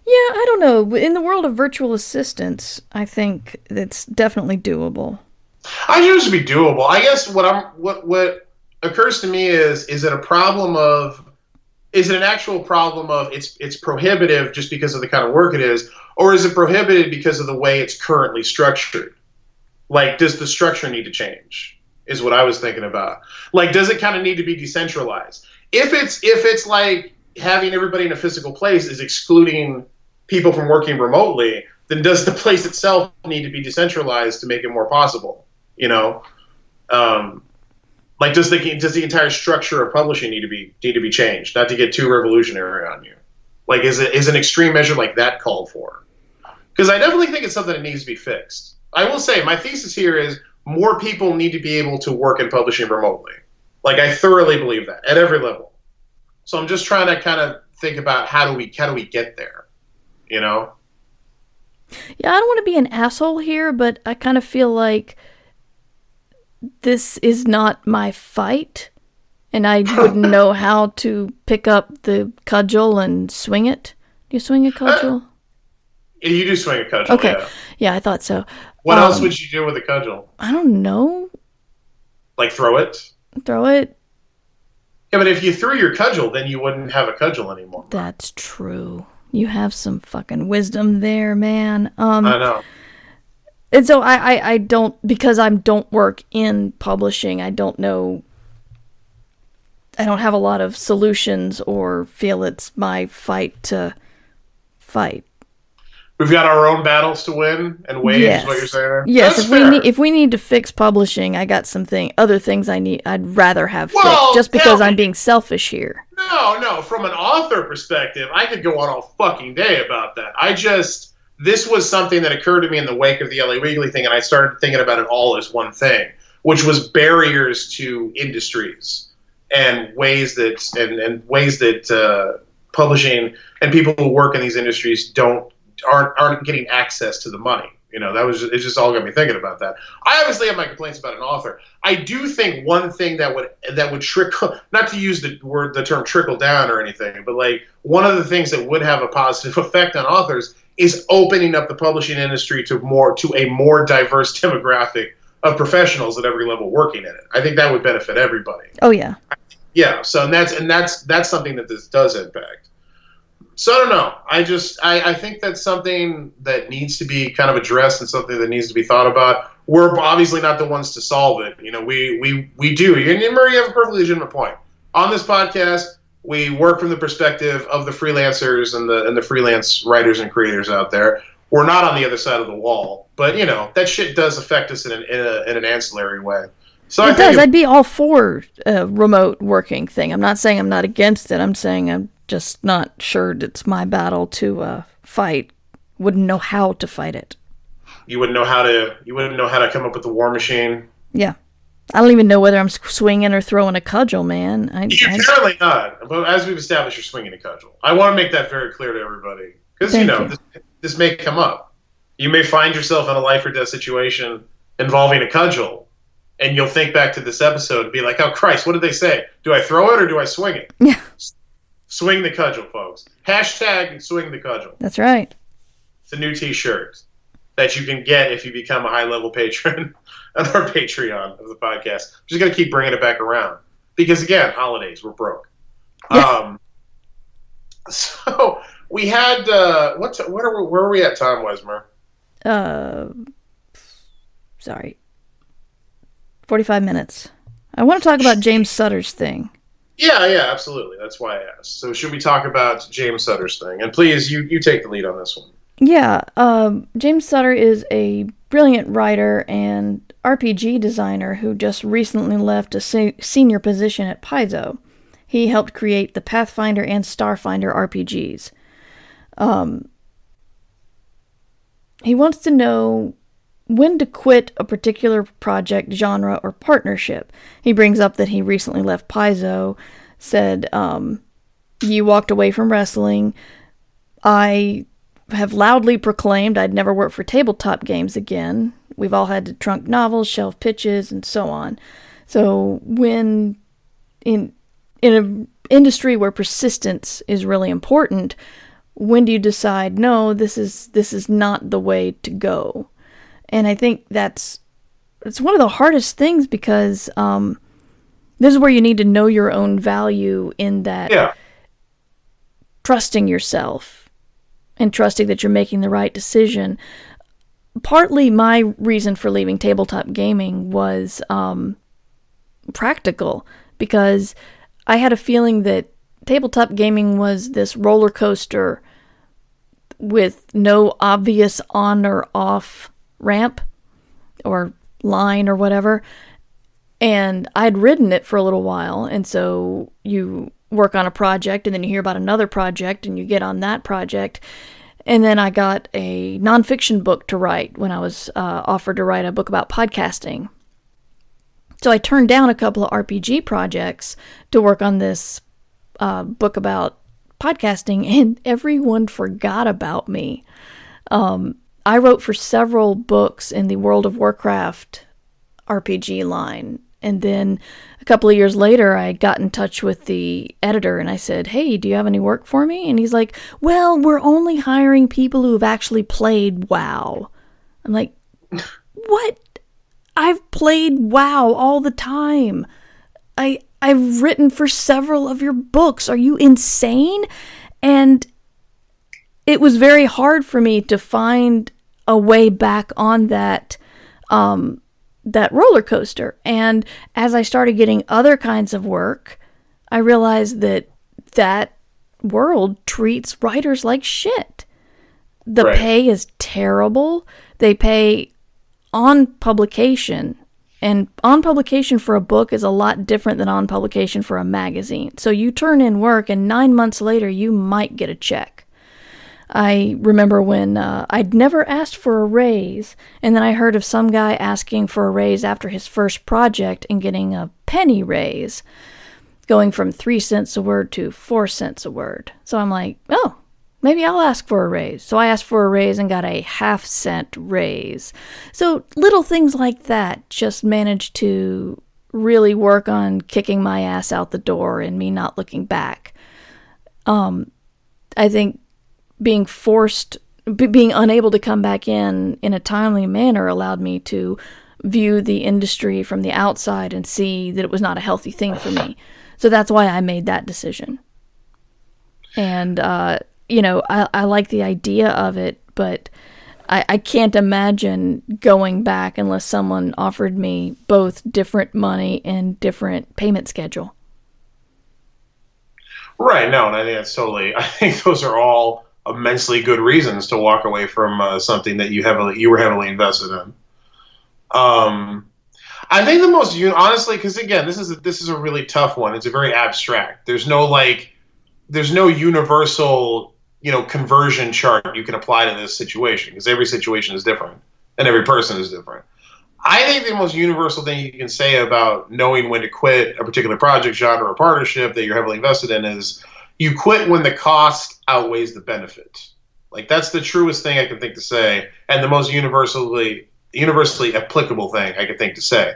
Yeah, I don't know. In the world of virtual assistants, I think it's definitely doable. I knew it would be doable. I guess what occurs to me is it an actual problem of it's prohibitive just because of the kind of work it is, or is it prohibited because of the way it's currently structured? Like, does the structure need to change? Is what I was thinking about. Like, does it kind of need to be decentralized? If it's like having everybody in a physical place is excluding people from working remotely, then does the place itself need to be decentralized to make it more possible? Like, does the entire structure of publishing need to be changed? Not to get too revolutionary on you. Like, is an extreme measure like that called for? Because I definitely think it's something that needs to be fixed. I will say my thesis here is more people need to be able to work in publishing remotely. Like, I thoroughly believe that at every level. So I'm just trying to kind of think about how do we get there? Yeah, I don't want to be an asshole here, but I kind of feel like this is not my fight, and I wouldn't know how to pick up the cudgel and swing it. Do you swing a cudgel? You do swing a cudgel, okay. Yeah, I thought so. What else would you do with a cudgel? I don't know. Like throw it? Throw it? Yeah, but if you threw your cudgel, then you wouldn't have a cudgel anymore. That's true. You have some fucking wisdom there, man. I know. And so I don't, because I don't work in publishing, I don't know, I don't have a lot of solutions or feel it's my fight to fight. We've got our own battles to win and wage, is what you're saying? Yes, if we need to fix publishing, I got other things I'd rather have fixed, just because I'm being selfish here. No, from an author perspective, I could go on all fucking day about that. This was something that occurred to me in the wake of the LA Weekly thing, and I started thinking about it all as one thing, which was barriers to industries and ways that publishing and people who work in these industries aren't getting access to the money. It just all got me thinking about that. I obviously have my complaints about an author. I do think one thing that would trickle, not to use the term trickle down or anything, but like one of the things that would have a positive effect on authors is opening up the publishing industry to a more diverse demographic of professionals at every level working in it. I think that would benefit everybody. Oh yeah. Yeah. So that's something that this does impact. So I don't know. I think that's something that needs to be kind of addressed and something that needs to be thought about. We're obviously not the ones to solve it. We do. And Murray, you have a perfectly legitimate point. On this podcast, we work from the perspective of the freelancers and the freelance writers and creators out there. we're not on the other side of the wall. But that shit does affect us in an ancillary way. So it does. I'd be all for a remote working thing. I'm not saying I'm not against it. I'm saying I'm just not sure it's my battle to fight. Wouldn't know how to fight it. You wouldn't know how to come up with the war machine. Yeah. I don't even know whether I'm swinging or throwing a cudgel, man. You're apparently not. But as we've established, you're swinging a cudgel. I want to make that very clear to everybody. Because, this may come up. You may find yourself in a life or death situation involving a cudgel. And you'll think back to this episode and be like, oh, Christ, what did they say? Do I throw it or do I swing it? Yeah. Swing the cudgel, folks. Hashtag swing the cudgel. That's right. It's a new t-shirt that you can get if you become a high-level patron on our Patreon of the podcast. I'm just going to keep bringing it back around. Because, again, holidays, we're broke. Yeah. So we had, where are we at time-wise, Mer? Sorry. 45 minutes. I want to talk about James Sutter's thing. Yeah, absolutely. That's why I asked. So should we talk about James Sutter's thing? And please, you take the lead on this one. Yeah, James Sutter is a brilliant writer and RPG designer who just recently left a senior position at Paizo. He helped create the Pathfinder and Starfinder RPGs. He wants to know when to quit a particular project, genre, or partnership. He brings up that he recently left Paizo, said, you walked away from wrestling. I have loudly proclaimed I'd never work for tabletop games again. We've all had to trunk novels, shelf pitches, and so on. So when in an industry where persistence is really important, when do you decide, no, this is not the way to go? And I think it's one of the hardest things because this is where you need to know your own value in that trusting yourself and trusting that you're making the right decision. Partly my reason for leaving tabletop gaming was practical because I had a feeling that tabletop gaming was this roller coaster with no obvious on or off ramp or line or whatever, and I'd ridden it for a little while, and so you work on a project and then you hear about another project and you get on that project, and then I got a nonfiction book to write when I was offered to write a book about podcasting. So I turned down a couple of RPG projects to work on this book about podcasting, and everyone forgot about me. I wrote for several books in the World of Warcraft RPG line. And then a couple of years later, I got in touch with the editor and I said, hey, do you have any work for me? And he's like, well, we're only hiring people who have actually played WoW. I'm like, what? I've played WoW all the time. I've written for several of your books. Are you insane? And it was very hard for me to find a way back on that roller coaster. And as I started getting other kinds of work, I realized that world treats writers like shit. The pay is terrible. They pay on publication. And on publication for a book is a lot different than on publication for a magazine. So you turn in work and 9 months later you might get a check. I remember when I'd never asked for a raise, and then I heard of some guy asking for a raise after his first project and getting a penny raise, going from 3 cents a word to 4 cents a word. So I'm like, oh, maybe I'll ask for a raise. So I asked for a raise and got a half-cent raise. So little things like that just managed to really work on kicking my ass out the door and me not looking back. I think being unable to come back in a timely manner allowed me to view the industry from the outside and see that it was not a healthy thing for me. So that's why I made that decision. And, I like the idea of it, but I can't imagine going back unless someone offered me both different money and different payment schedule. Right. No, and I think I think those are all immensely good reasons to walk away from something that you were heavily invested in. I think the most honestly, because again, this is a really tough one. It's a very abstract. There's no universal conversion chart you can apply to this situation, because every situation is different and every person is different. I think the most universal thing you can say about knowing when to quit a particular project, genre, or partnership that you're heavily invested in is you quit when the cost outweighs the benefit. Like, that's the truest thing I can think to say, and the most universally applicable thing I can think to say.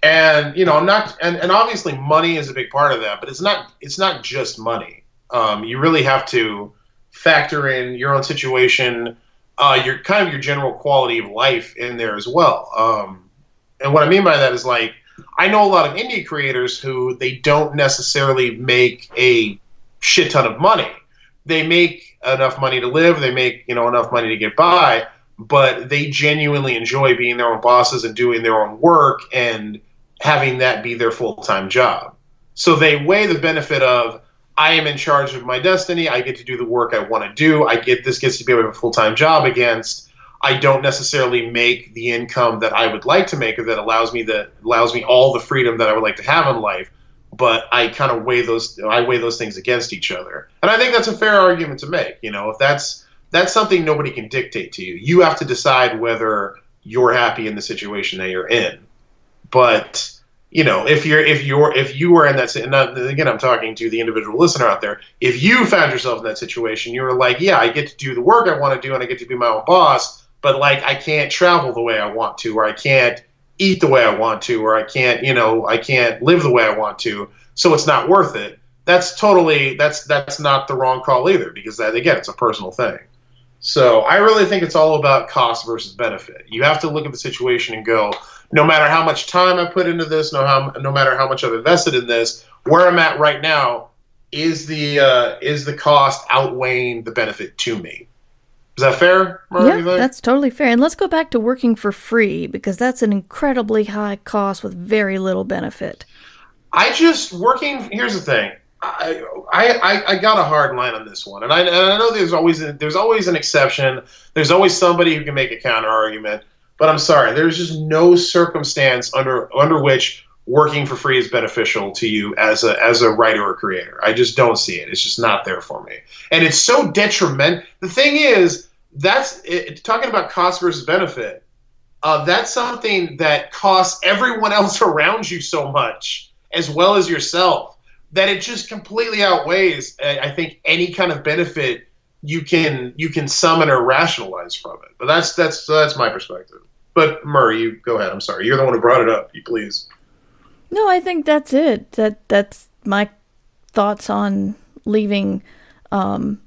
And I'm not, and obviously money is a big part of that, but it's not just money. You really have to factor in your own situation, your general quality of life in there as well. And what I mean by that is, like, I know a lot of indie creators who they don't necessarily make a shit ton of money. They make enough money to live. They make enough money to get by, but they genuinely enjoy being their own bosses and doing their own work and having that be their full-time job. So they weigh the benefit of, I am in charge of my destiny. I get to do the work I want to do. This gets to be a full-time job against, I don't necessarily make the income that I would like to make, or that allows me all the freedom that I would like to have in life. But I kind of weigh those things against each other. And I think that's a fair argument to make. If that's something nobody can dictate to you. You have to decide whether you're happy in the situation that you're in. But if you were in that, and again, I'm talking to the individual listener out there. If you found yourself in that situation, you were like, yeah, I get to do the work I want to do, and I get to be my own boss, but like, I can't travel the way I want to, or I can't eat the way I want to, or I can't live the way I want to. So it's not worth it. That's not the wrong call either, because that, again, it's a personal thing. So I really think it's all about cost versus benefit. You have to look at the situation and go, no matter how much time I put into this, no matter how much I've invested in this, where I'm at right now, is the cost outweighing the benefit to me? Is that fair, Mark? Yeah, that's totally fair. And let's go back to working for free, because that's an incredibly high cost with very little benefit. Here's the thing. I got a hard line on this one, and I know there's always an exception. There's always somebody who can make a counter argument, but I'm sorry, there's just no circumstance under which working for free is beneficial to you as a writer or creator. I just don't see it. It's just not there for me, and it's so detrimental. The thing is, talking about cost versus benefit. That's something that costs everyone else around you so much, as well as yourself, that it just completely outweighs, I think, any kind of benefit you can summon or rationalize from it. But that's my perspective. But Murray, you go ahead. I'm sorry, you're the one who brought it up. You please. No, I think that's it. That's my thoughts on leaving an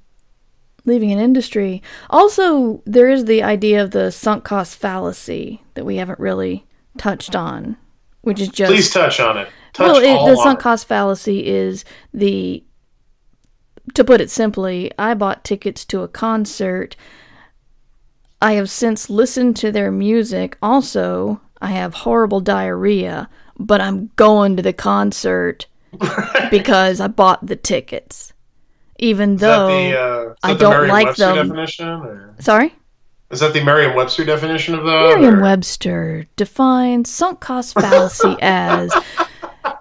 industry. Also, there is the idea of the sunk cost fallacy that we haven't really touched on, which is just... Please touch on it. The sunk cost fallacy is to put it simply, I bought tickets to a concert. I have since listened to their music. Also, I have horrible diarrhea, but I'm going to the concert because I bought the tickets. Even though I don't like them. Definition, or? Sorry? Is that the Merriam-Webster definition of that? Merriam-Webster defines sunk cost fallacy as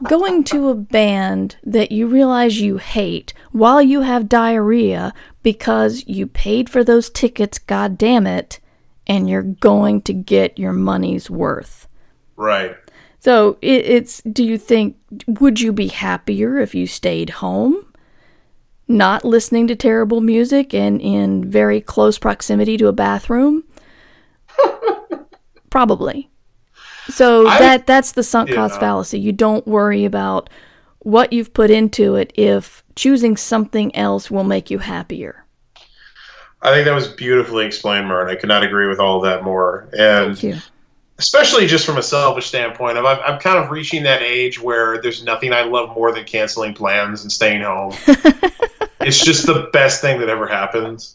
going to a band that you realize you hate while you have diarrhea because you paid for those tickets, god damn it, and you're going to get your money's worth. Right. So do you think, would you be happier if you stayed home, not listening to terrible music and in very close proximity to a bathroom? Probably. So that's the sunk cost fallacy. You don't worry about what you've put into it if choosing something else will make you happier. I think that was beautifully explained, Mern. I could not agree with all of that more. And thank you. Especially just from a selfish standpoint, I'm kind of reaching that age where there's nothing I love more than canceling plans and staying home. It's just the best thing that ever happens.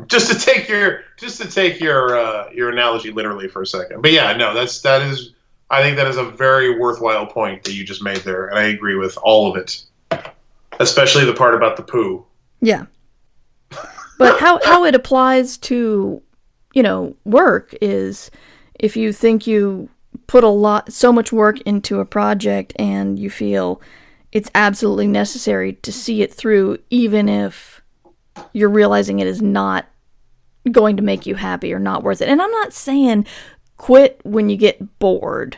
Just to take your analogy literally for a second, but yeah, no, I think that is a very worthwhile point that you just made there, and I agree with all of it, especially the part about the poo. Yeah. But how it applies to, work is if you think you put so much work into a project and you feel it's absolutely necessary to see it through, even if you're realizing it is not going to make you happy or not worth it. And I'm not saying quit when you get bored.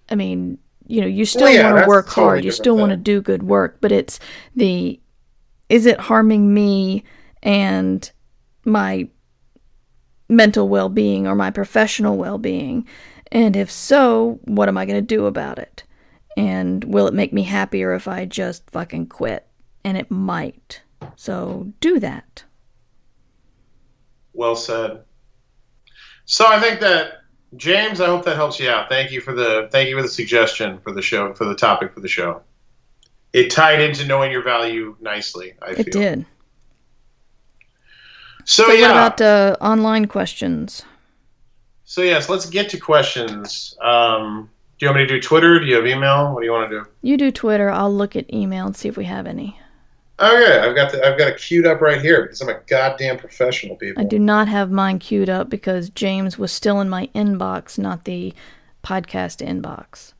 I mean, you still want to work hard. You still want to do good work, but it's is it harming me and my mental well-being or my professional well-being? And if so, what am I going to do about it? And will it make me happier if I just fucking quit? And it might. So do that. Well said. So I think that, James, I hope that helps you out. Thank you for the suggestion for the show, for the topic for the show. It tied into knowing your value nicely, I feel. It did. So what about online questions? So yes, let's get to questions. Do you want me to do Twitter? Do you have email? What do you want to do? You do Twitter. I'll look at email and see if we have any. Okay, I've got it queued up right here because I'm a goddamn professional, people. I do not have mine queued up because James was still in my inbox, not the podcast inbox.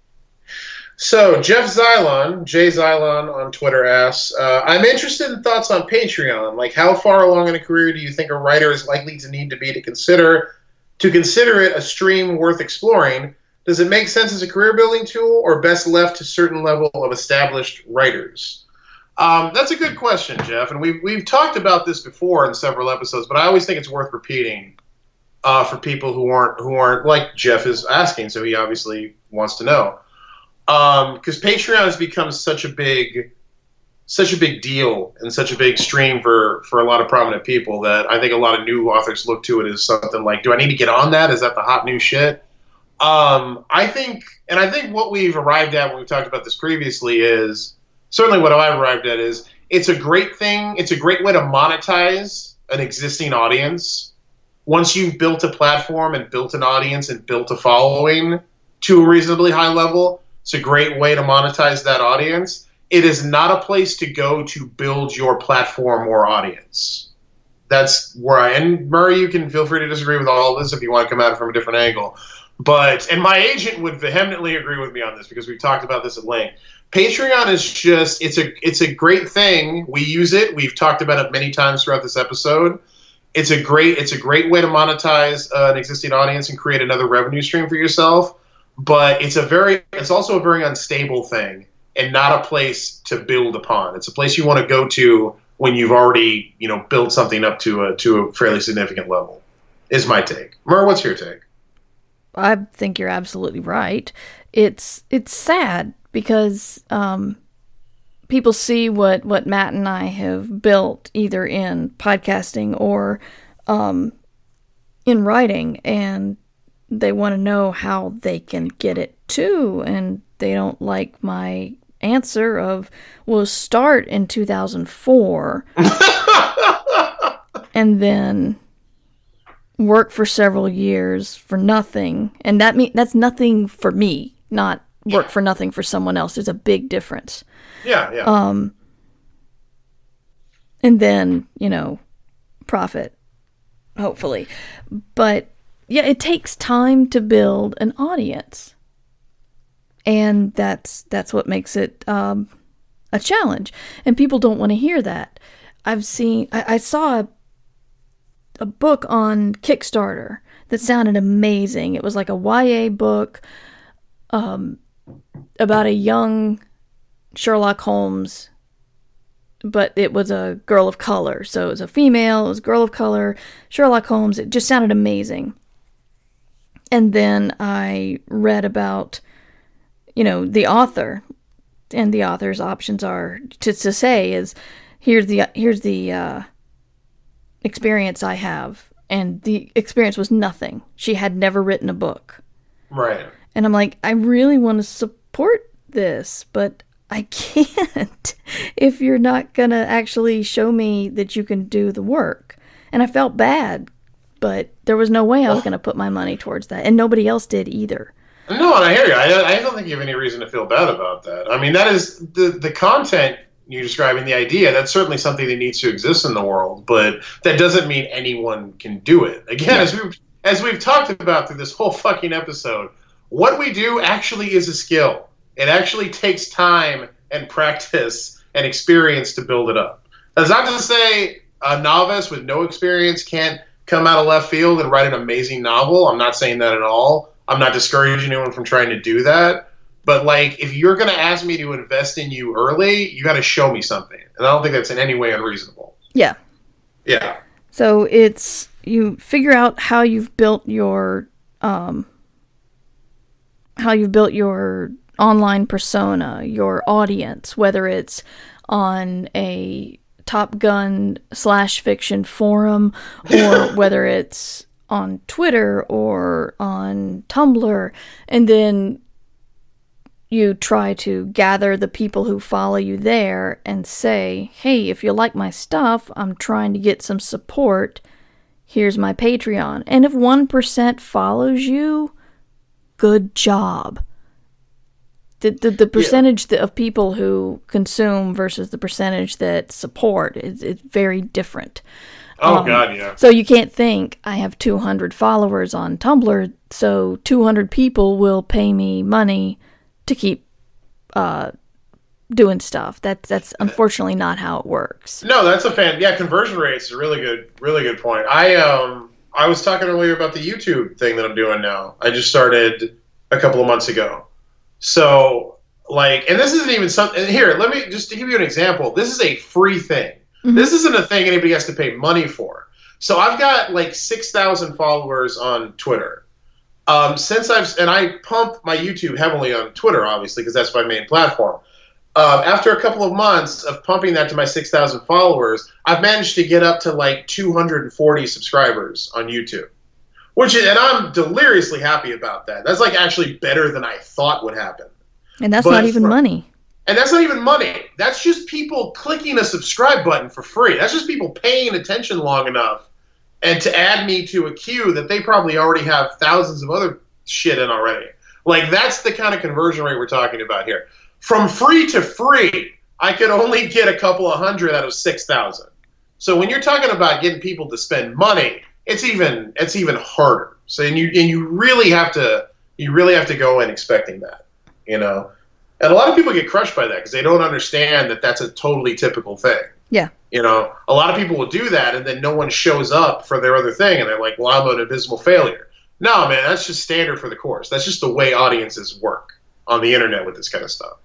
So Jeff Xylon, Jay Xylon on Twitter asks, I'm interested in thoughts on Patreon. Like, how far along in a career do you think a writer is likely to need to be to consider it a stream worth exploring? Does it make sense as a career building tool or best left to a certain level of established writers? That's a good question, Jeff, and we've talked about this before in several episodes, but I always think it's worth repeating for people who aren't like Jeff is asking, so he obviously wants to know. Because Patreon has become such a big deal and such a big stream for a lot of prominent people that I think a lot of new authors look to it as something like, do I need to get on that? Is that the hot new shit? I think what we've arrived at when we've talked about this previously is, certainly what I've arrived at is, it's a great thing. It's a great way to monetize an existing audience. Once you've built a platform and built an audience and built a following to a reasonably high level, it's a great way to monetize that audience. It is not a place to go to build your platform or audience. That's where and Murray, you can feel free to disagree with all of this if you want to come at it from a different angle. And my agent would vehemently agree with me on this because we've talked about this at length. Patreon is just, it's a great thing. We use it. We've talked about it many times throughout this episode. It's a great way to monetize an existing audience and create another revenue stream for yourself. But it's also a very unstable thing and not a place to build upon. It's a place you want to go to when you've already, built something up to a fairly significant level, is my take. Mur, what's your take? I think you're absolutely right. It's sad because people see what Matt and I have built either in podcasting or in writing, and they want to know how they can get it too, and they don't like my answer of, well, start in 2004 and then work for several years for nothing, and that's nothing for me, not work for nothing for someone else. There's a big difference. Yeah. And then, profit, hopefully. But yeah, it takes time to build an audience. And that's what makes it a challenge. And people don't want to hear that. I saw a book on Kickstarter that sounded amazing. It was like a YA book about a young Sherlock Holmes, but it was a girl of color. So it was a female, it was a girl of color, Sherlock Holmes. It just sounded amazing. And then I read about, the author, and the author's options are to say is, here's the experience I have. And the experience was nothing. She had never written a book. Right. And I'm like, I really want to support this, but I can't if you're not going to actually show me that you can do the work. And I felt bad, but there was no way I was going to put my money towards that. And nobody else did either. No, and I hear you. I don't think you have any reason to feel bad about that. I mean, that is the content you're describing the idea, that's certainly something that needs to exist in the world, but that doesn't mean anyone can do it. Again, as we've talked about through this whole fucking episode, what we do actually is a skill. It actually takes time and practice and experience to build it up. That's not to say a novice with no experience can't come out of left field and write an amazing novel. I'm not saying that at all. I'm not discouraging anyone from trying to do that. But, like, if you're going to ask me to invest in you early, you got to show me something. And I don't think that's in any way unreasonable. Yeah. Yeah. So it's, you figure out how you've built your online persona, your audience, whether it's on a Top Gun /fiction forum, or whether it's on Twitter or on Tumblr, and then you try to gather the people who follow you there and say, hey, if you like my stuff, I'm trying to get some support. Here's my Patreon. And if 1% follows you, good job. The percentage of people who consume versus the percentage that support is very different. Oh, God, yeah. So you can't think, I have 200 followers on Tumblr, so 200 people will pay me money to keep doing stuff. That's unfortunately not how it works. No, that's conversion rates is a really good point. I was talking earlier about the YouTube thing that I'm doing now. I just started a couple of months ago. So, like, and this isn't even something, here, let me, just to give you an example, this is a free thing. Mm-hmm. This isn't a thing anybody has to pay money for. So I've got like 6,000 followers on Twitter. I pump my YouTube heavily on Twitter, obviously, because that's my main platform. After a couple of months of pumping that to my 6,000 followers, I've managed to get up to like 240 subscribers on YouTube. And I'm deliriously happy about that. That's like actually better than I thought would happen. And that's not even money. And that's not even money. That's just people clicking a subscribe button for free. That's just people paying attention long enough and to add me to a queue that they probably already have thousands of other shit in already. Like, that's the kind of conversion rate we're talking about here. From free to free, I could only get a couple of hundred out of 6,000. So when you're talking about getting people to spend money, it's even harder. So you really have to go in expecting that, you know. And a lot of people get crushed by that because they don't understand that that's a totally typical thing. Yeah. You know, a lot of people will do that and then no one shows up for their other thing and they're like, well, I'm an abysmal failure. No, man, that's just standard for the course. That's just the way audiences work on the internet with this kind of stuff.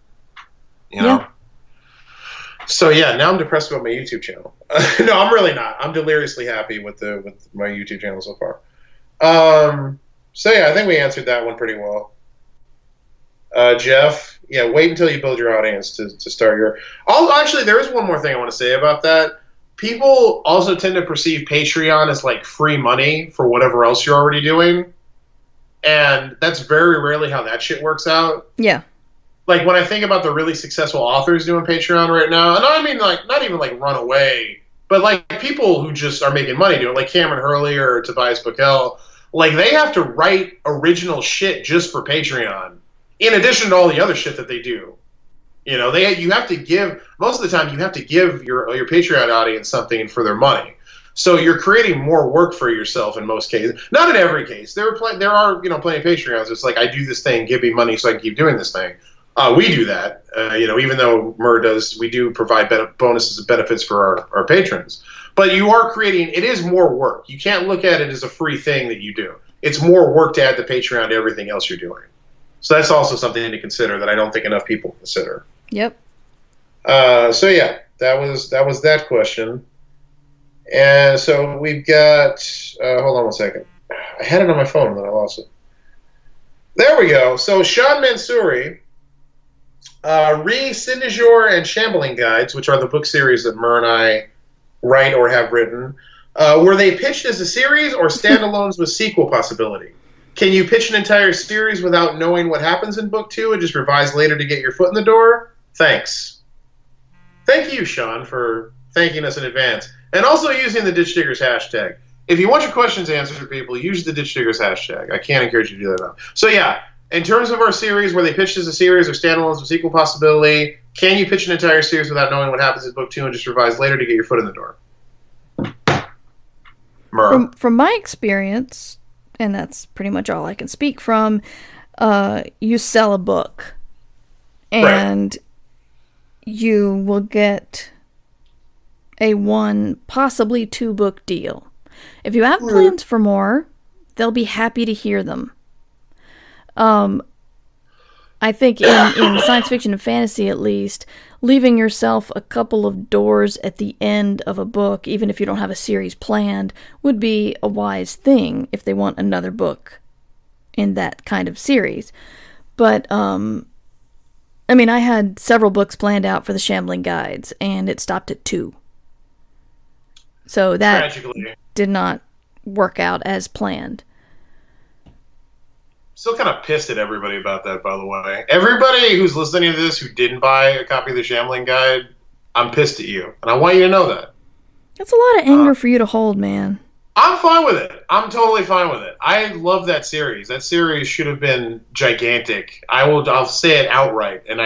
You know? Yeah. So yeah, now I'm depressed about my YouTube channel. No, I'm really not. I'm deliriously happy with my YouTube channel so far. So yeah, I think we answered that one pretty well. Jeff, yeah, wait until you build your audience to start your. Actually, there is one more thing I want to say about that. People also tend to perceive Patreon as like free money for whatever else you're already doing, and that's very rarely how that shit works out. Yeah. Like, when I think about the really successful authors doing Patreon right now, and I mean, like, not even, like, Runaway, but, like, people who just are making money doing it, like Cameron Hurley or Tobias Buckell, like, they have to write original shit just for Patreon, in addition to all the other shit that they do. You know, you have to give, most of the time, you have to give your Patreon audience something for their money. So you're creating more work for yourself in most cases. Not in every case. There are, you know, plenty of Patreons. It's like, I do this thing, give me money so I can keep doing this thing. We do that, you know, even though Murr does, we do provide bonuses and benefits for our patrons. But you are creating, it is more work. You can't look at it as a free thing that you do. It's more work to add the Patreon to everything else you're doing. So that's also something to consider that I don't think enough people consider. Yep. So yeah, that was that question. And so we've got, hold on one second. I had it on my phone and then I lost it. There we go. So Sean Mansouri, Re-Sindajour and Shambling Guides, which are the book series that Murr and I write or have written, were they pitched as a series or standalones with sequel possibility? Can you pitch an entire series without knowing what happens in book 2 and just revise later to get your foot in the door? Thanks. Thank you, Sean, for thanking us in advance. And also using the Ditch Diggers hashtag. If you want your questions answered, people, use the Ditch Diggers hashtag. I can't encourage you to do that now. So yeah, in terms of our series, were they pitched as a series or standalones with sequel possibility, Can you pitch an entire series without knowing what happens in book 2 and just revise later to get your foot in the door? From my experience, and that's pretty much all I can speak from, you sell a book and you will get a 1, possibly 2 book deal. If you have plans for more, they'll be happy to hear them. I think in science fiction and fantasy, at least, leaving yourself a couple of doors at the end of a book, even if you don't have a series planned, would be a wise thing if they want another book in that kind of series. But, I mean, I had several books planned out for the Shambling Guides, and it stopped at 2. So that Tragically. did not work out as planned. Still kind of pissed at everybody about that, by the way. Everybody who's listening to this who didn't buy a copy of the Shambling Guide, I'm pissed at you. And I want you to know that. That's a lot of anger for you to hold, man. I'm fine with it. I'm totally fine with it. I love that series. That series should have been gigantic. I'll say it outright. And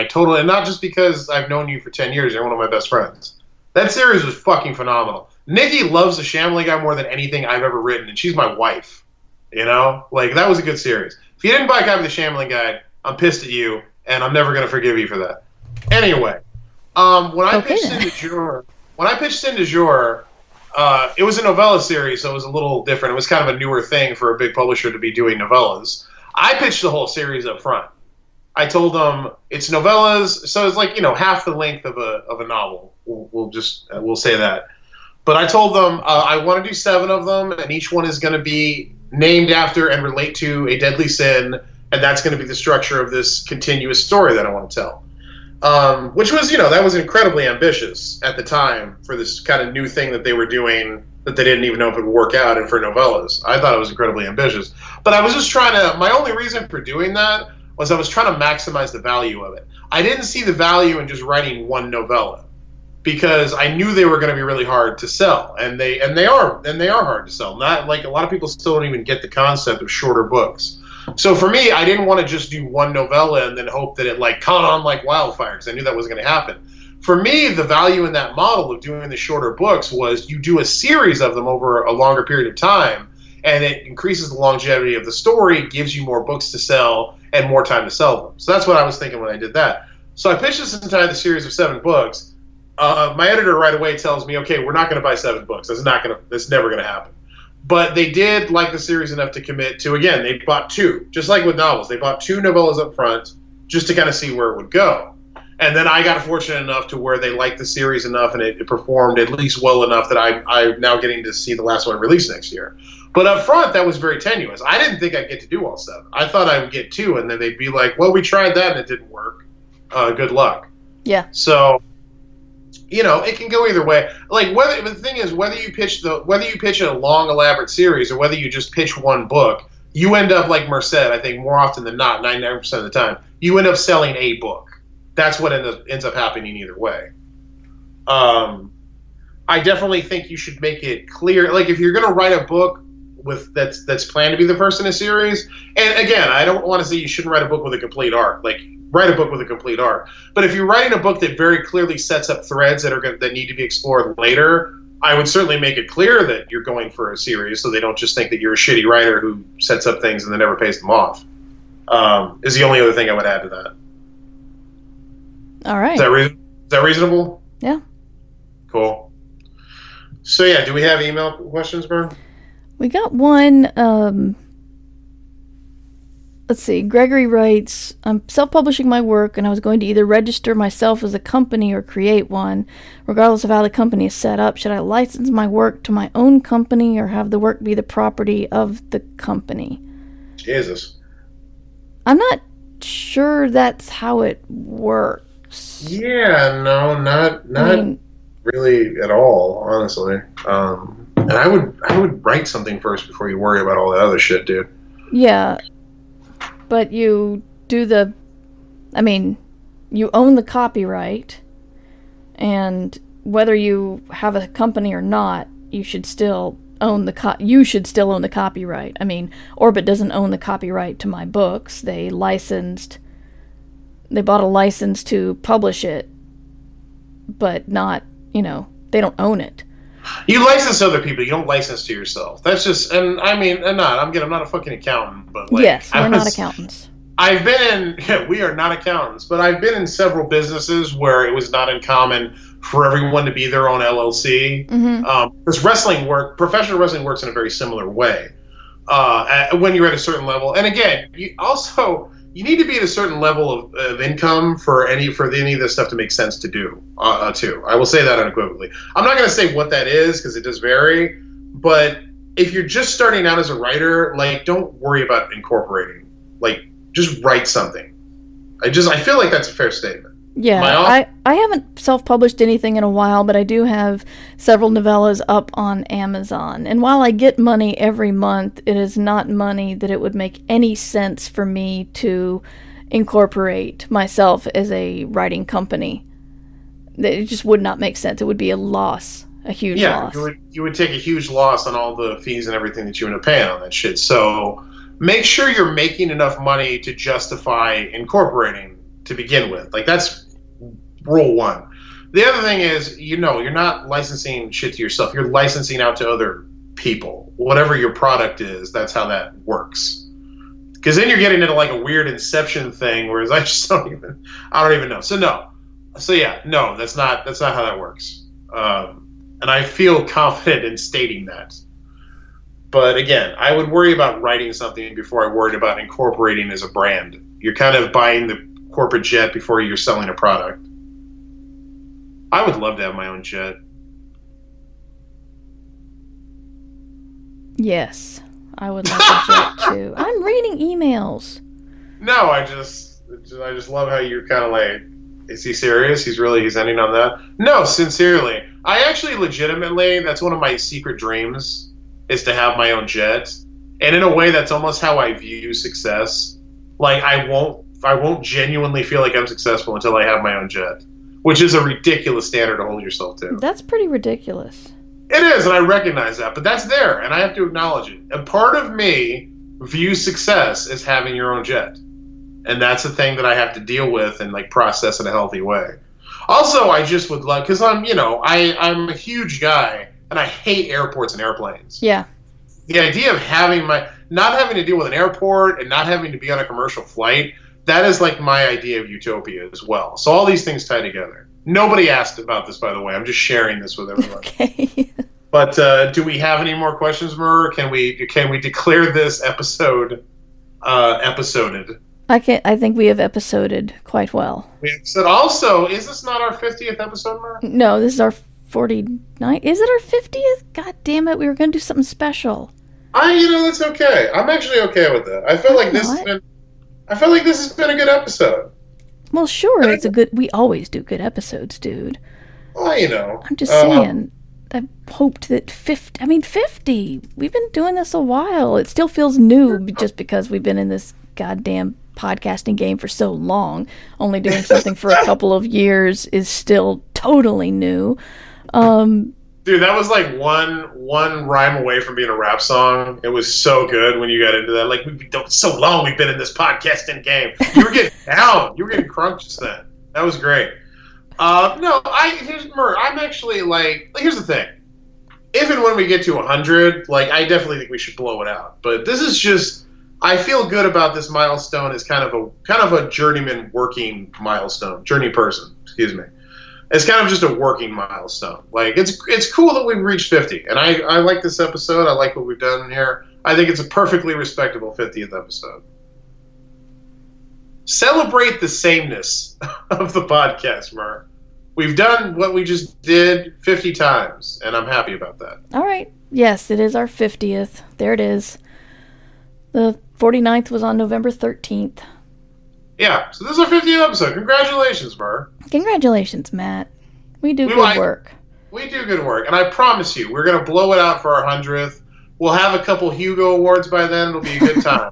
not just because I've known you for 10 years, you're one of my best friends. That series was fucking phenomenal. Nikki loves the Shambling Guide more than anything I've ever written, and she's my wife. You know? Like, that was a good series. If you didn't buy a copy of the Shambling Guide, I'm pissed at you, and I'm never going to forgive you for that. Anyway, when I pitched Sin du Jour, it was a novella series, so it was a little different. It was kind of a newer thing for a big publisher to be doing novellas. I pitched the whole series up front. I told them it's novellas, so it's like, half the length of a novel. We'll say that. But I told them I want to do 7 of them, and each one is going to be named after and relate to a deadly sin, and that's going to be the structure of this continuous story that I want to tell. Which was, that was incredibly ambitious at the time for this kind of new thing that they were doing that they didn't even know if it would work out, and for novellas. I thought it was incredibly ambitious. But I was just my only reason for doing that was I was trying to maximize the value of it. I didn't see the value in just writing one novella, because I knew they were going to be really hard to sell, and they are hard to sell. Not like a lot of people still don't even get the concept of shorter books. So for me, I didn't want to just do one novella and then hope that it caught on like wildfire, because I knew that wasn't going to happen. For me, the value in that model of doing the shorter books was you do a series of them over a longer period of time, and it increases the longevity of the story, gives you more books to sell, and more time to sell them. So that's what I was thinking when I did that. So I pitched this entire series of 7 books. My editor right away tells me, okay, we're not going to buy 7 books. That's never going to happen. But they did like the series enough to commit to, again, they bought 2. Just like with novels, they bought 2 novellas up front just to kind of see where it would go. And then I got fortunate enough to where they liked the series enough and it performed at least well enough that I'm now getting to see the last one released next year. But up front, that was very tenuous. I didn't think I'd get to do all 7. I thought I would get 2, and then they'd be like, well, we tried that and it didn't work. Good luck. Yeah. So, it can go either way. The thing is, whether you pitch a long, elaborate series or whether you just pitch one book, you end up like Merced. I think more often than not, 99% of the time, you end up selling a book. That's what ends up happening either way. I definitely think you should make it clear. Like, if you're going to write a book that's planned to be the first in a series, and again, I don't want to say you shouldn't write a book with a complete arc. Write a book with a complete arc. But if you're writing a book that very clearly sets up threads that need to be explored later, I would certainly make it clear that you're going for a series, so they don't just think that you're a shitty writer who sets up things and then never pays them off. Is the only other thing I would add to that. All right. Is that reasonable? Yeah. Cool. So yeah, do we have email questions, Bern? We got one. Let's see. Gregory writes, I'm self-publishing my work, and I was going to either register myself as a company or create one. Regardless of how the company is set up, should I license my work to my own company or have the work be the property of the company? Jesus. I'm not sure that's how it works. Yeah, no, not really at all, honestly. And I would write something first before you worry about all that other shit, dude. Yeah. But you do you own the copyright, and whether you have a company or not, you should still own the copyright. I mean, Orbit doesn't own the copyright to my books. They bought a license to publish it, but not, they don't own it. You license to other people. You don't license to yourself. That's just, and I mean, I'm not a fucking accountant, but like, yes, we're not accountants. I've been we are not accountants, but I've been in several businesses where it was not uncommon for everyone to be their own LLC. Because professional wrestling works in a very similar way. When you're at a certain level, and again, you need to be at a certain level of income for any of this stuff to make sense to do. Too, I will say that unequivocally. I'm not going to say what that is because it does vary. But if you're just starting out as a writer, like, don't worry about incorporating. Like, just write something. I feel like that's a fair statement. Yeah, I haven't self-published anything in a while, but I do have several novellas up on Amazon. And while I get money every month, it is not money that it would make any sense for me to incorporate myself as a writing company. It just would not make sense. It would be a loss, a huge loss. Yeah, you would take a huge loss on all the fees and everything that you end up paying on that shit. So make sure you're making enough money to justify incorporating to begin with. Like, that's rule one. The other thing is, you're not licensing shit to yourself. You're licensing out to other people. Whatever your product is, that's how that works. Because then you're getting into like a weird Inception thing, whereas I don't even know. So no, that's not how that works. And I feel confident in stating that. But again, I would worry about writing something before I worried about incorporating as a brand. You're kind of buying the corporate jet before you're selling a product. I would love to have my own jet. Yes, I would like a jet too. I'm reading emails. No, I just love how you're kind of like, is he serious? He's ending on that? No, sincerely. I actually legitimately, that's one of my secret dreams, is to have my own jet. And in a way, that's almost how I view success. Like, I won't genuinely feel like I'm successful until I have my own jet, which is a ridiculous standard to hold yourself to. That's pretty ridiculous. It is, and I recognize that, but that's there, and I have to acknowledge it. And part of me views success as having your own jet. And that's the thing that I have to deal with and like process in a healthy way. Also, I just would love, because I'm a huge guy, and I hate airports and airplanes. Yeah. The idea of not having to deal with an airport and not having to be on a commercial flight, that is like my idea of utopia as well. So all these things tie together. Nobody asked about this, by the way. I'm just sharing this with everyone. Okay. But do we have any more questions, Mur? Can we declare this episode episoded? I think we have episoded quite well. We said also, is this not our 50th episode, Mur? No, this is our 49th. Is it our 50th? God damn it, we were going to do something special. That's okay. I'm actually okay with that. I feel like this has been a good episode. Well, sure, we always do good episodes, dude. Well, I'm just saying, I hoped that 50. We've been doing this a while. It still feels new just because we've been in this goddamn podcasting game for so long. Only doing something for a couple of years is still totally new. Dude, that was like one rhyme away from being a rap song. It was so good when you got into that. Like, so long we've been in this podcasting game. You were getting down. You were getting crunk just then. That was great. I'm actually like, here's the thing. If and when we get to 100, like, I definitely think we should blow it out. But this is just, I feel good about this milestone as kind of a journeyman working milestone. Journey person, excuse me. It's kind of just a working milestone. Like, it's cool that we've reached 50. And I like this episode. I like what we've done here. I think it's a perfectly respectable 50th episode. Celebrate the sameness of the podcast, Mur. We've done what we just did 50 times, and I'm happy about that. All right. Yes, it is our 50th. There it is. The 49th was on November 13th. Yeah, so this is our 50th episode. Congratulations, Mur. Congratulations, Matt. We do good work. We do good work, and I promise you, we're going to blow it out for our 100th. We'll have a couple Hugo Awards by then. It'll be a good time.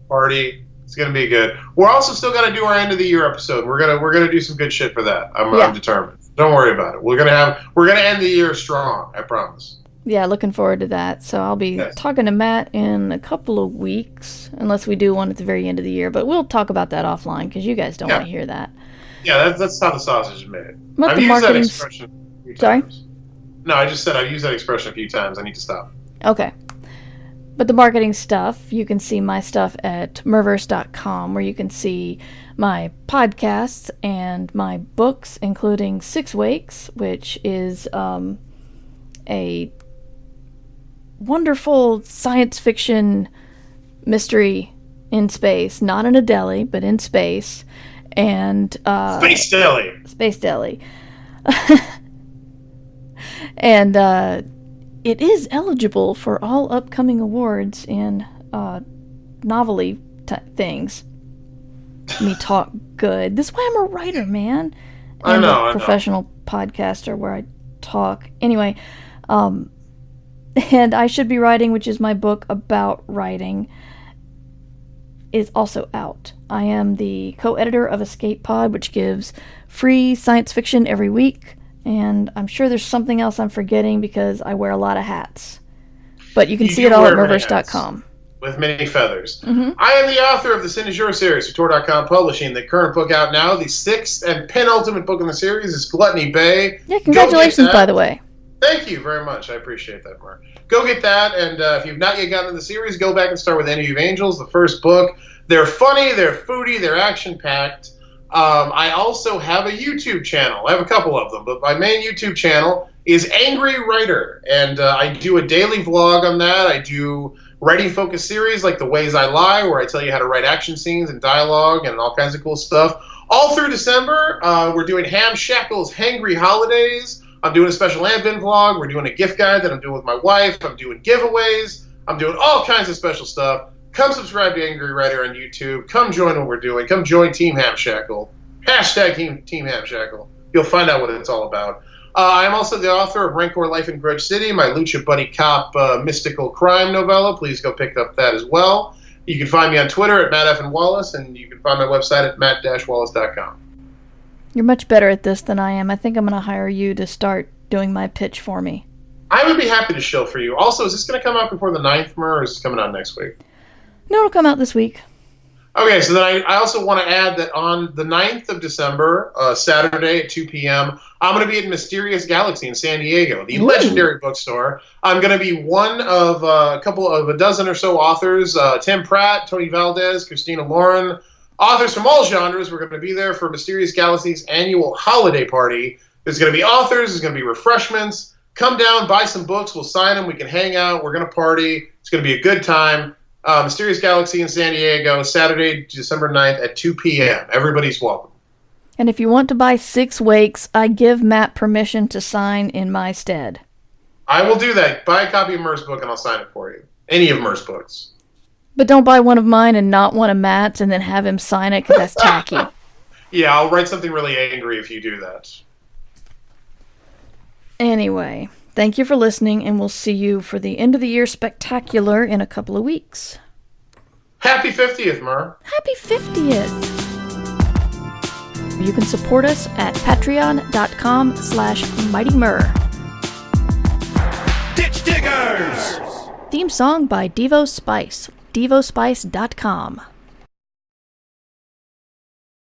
Party. It's going to be good. We're also still going to do our end of the year episode. We're gonna do some good shit for that. I'm determined. Don't worry about it. We're gonna end the year strong. I promise. Yeah, looking forward to that. So I'll be talking to Matt in a couple of weeks, unless we do one at the very end of the year. But we'll talk about that offline because you guys don't want to hear that. Yeah, that's how the sausage is made. But I've used that expression a few times. No, I just said I've used that expression a few times. I need to stop. Okay. But the marketing stuff, you can see my stuff at merverse.com, where you can see my podcasts and my books, including Six Wakes, which is a wonderful science fiction mystery in space, not in a deli, but in space. And Space Deli. Space Deli. And it is eligible for all upcoming awards in novelty things. Me talk good. This is why I'm a writer, man. And a professional podcaster where I talk. Anyway, and I Should Be Writing, which is my book about writing, is also out. I am the co-editor of Escape Pod, which gives free science fiction every week. And I'm sure there's something else I'm forgetting because I wear a lot of hats. But you can see it all at merverse.com. With many feathers. Mm-hmm. I am the author of the Sin is Your series for Tor.com Publishing. The current book out now, the sixth and penultimate book in the series, is Gluttony Bay. Yeah, congratulations, by the way. Thank you very much. I appreciate that, Mark. Go get that, and if you've not yet gotten into the series, go back and start with Enemy of Angels, the first book. They're funny, they're foodie, they're action-packed. I also have a YouTube channel. I have a couple of them, but my main YouTube channel is Angry Writer, and I do a daily vlog on that. I do writing-focused series like The Ways I Lie, where I tell you how to write action scenes and dialogue and all kinds of cool stuff. All through December, we're doing Ham Shackles Hangry Holidays. I'm doing a special Advent vlog. We're doing a gift guide that I'm doing with my wife. I'm doing giveaways. I'm doing all kinds of special stuff. Come subscribe to Angry Writer on YouTube. Come join what we're doing. Come join Team Hamshackle. Hashtag Team Hamshackle. You'll find out what it's all about. I'm also the author of Rancor Life in Grudge City, my Lucha Buddy Cop mystical crime novella. Please go pick up that as well. You can find me on Twitter at Matt F. and Wallace, and you can find my website at matt-wallace.com. You're much better at this than I am. I think I'm going to hire you to start doing my pitch for me. I would be happy to shill for you. Also, is this going to come out before the 9th, or is this coming out next week? No, it'll come out this week. Okay, so then I also want to add that on the 9th of December, Saturday at 2 p.m., I'm going to be at Mysterious Galaxy in San Diego, the legendary bookstore. I'm going to be one of a dozen or so authors, Tim Pratt, Tony Valdez, Christina Lauren, authors from all genres. We're going to be there for Mysterious Galaxy's annual holiday party. There's going to be authors, there's going to be refreshments. Come down, buy some books, we'll sign them, we can hang out, we're going to party. It's going to be a good time. Mysterious Galaxy in San Diego, Saturday, December 9th at 2 p.m. Everybody's welcome. And if you want to buy 6 Wakes, I give Matt permission to sign in my stead. I will do that. Buy a copy of Mer's book and I'll sign it for you. Any of Mer's books. But don't buy one of mine and not one of Matt's and then have him sign it because that's tacky. Yeah, I'll write something really angry if you do that. Anyway, thank you for listening, and we'll see you for the end of the year spectacular in a couple of weeks. Happy 50th, Mer. Happy 50th. You can support us at patreon.com/mightymur. Ditch Diggers! Theme song by Devo Spice. devospice.com.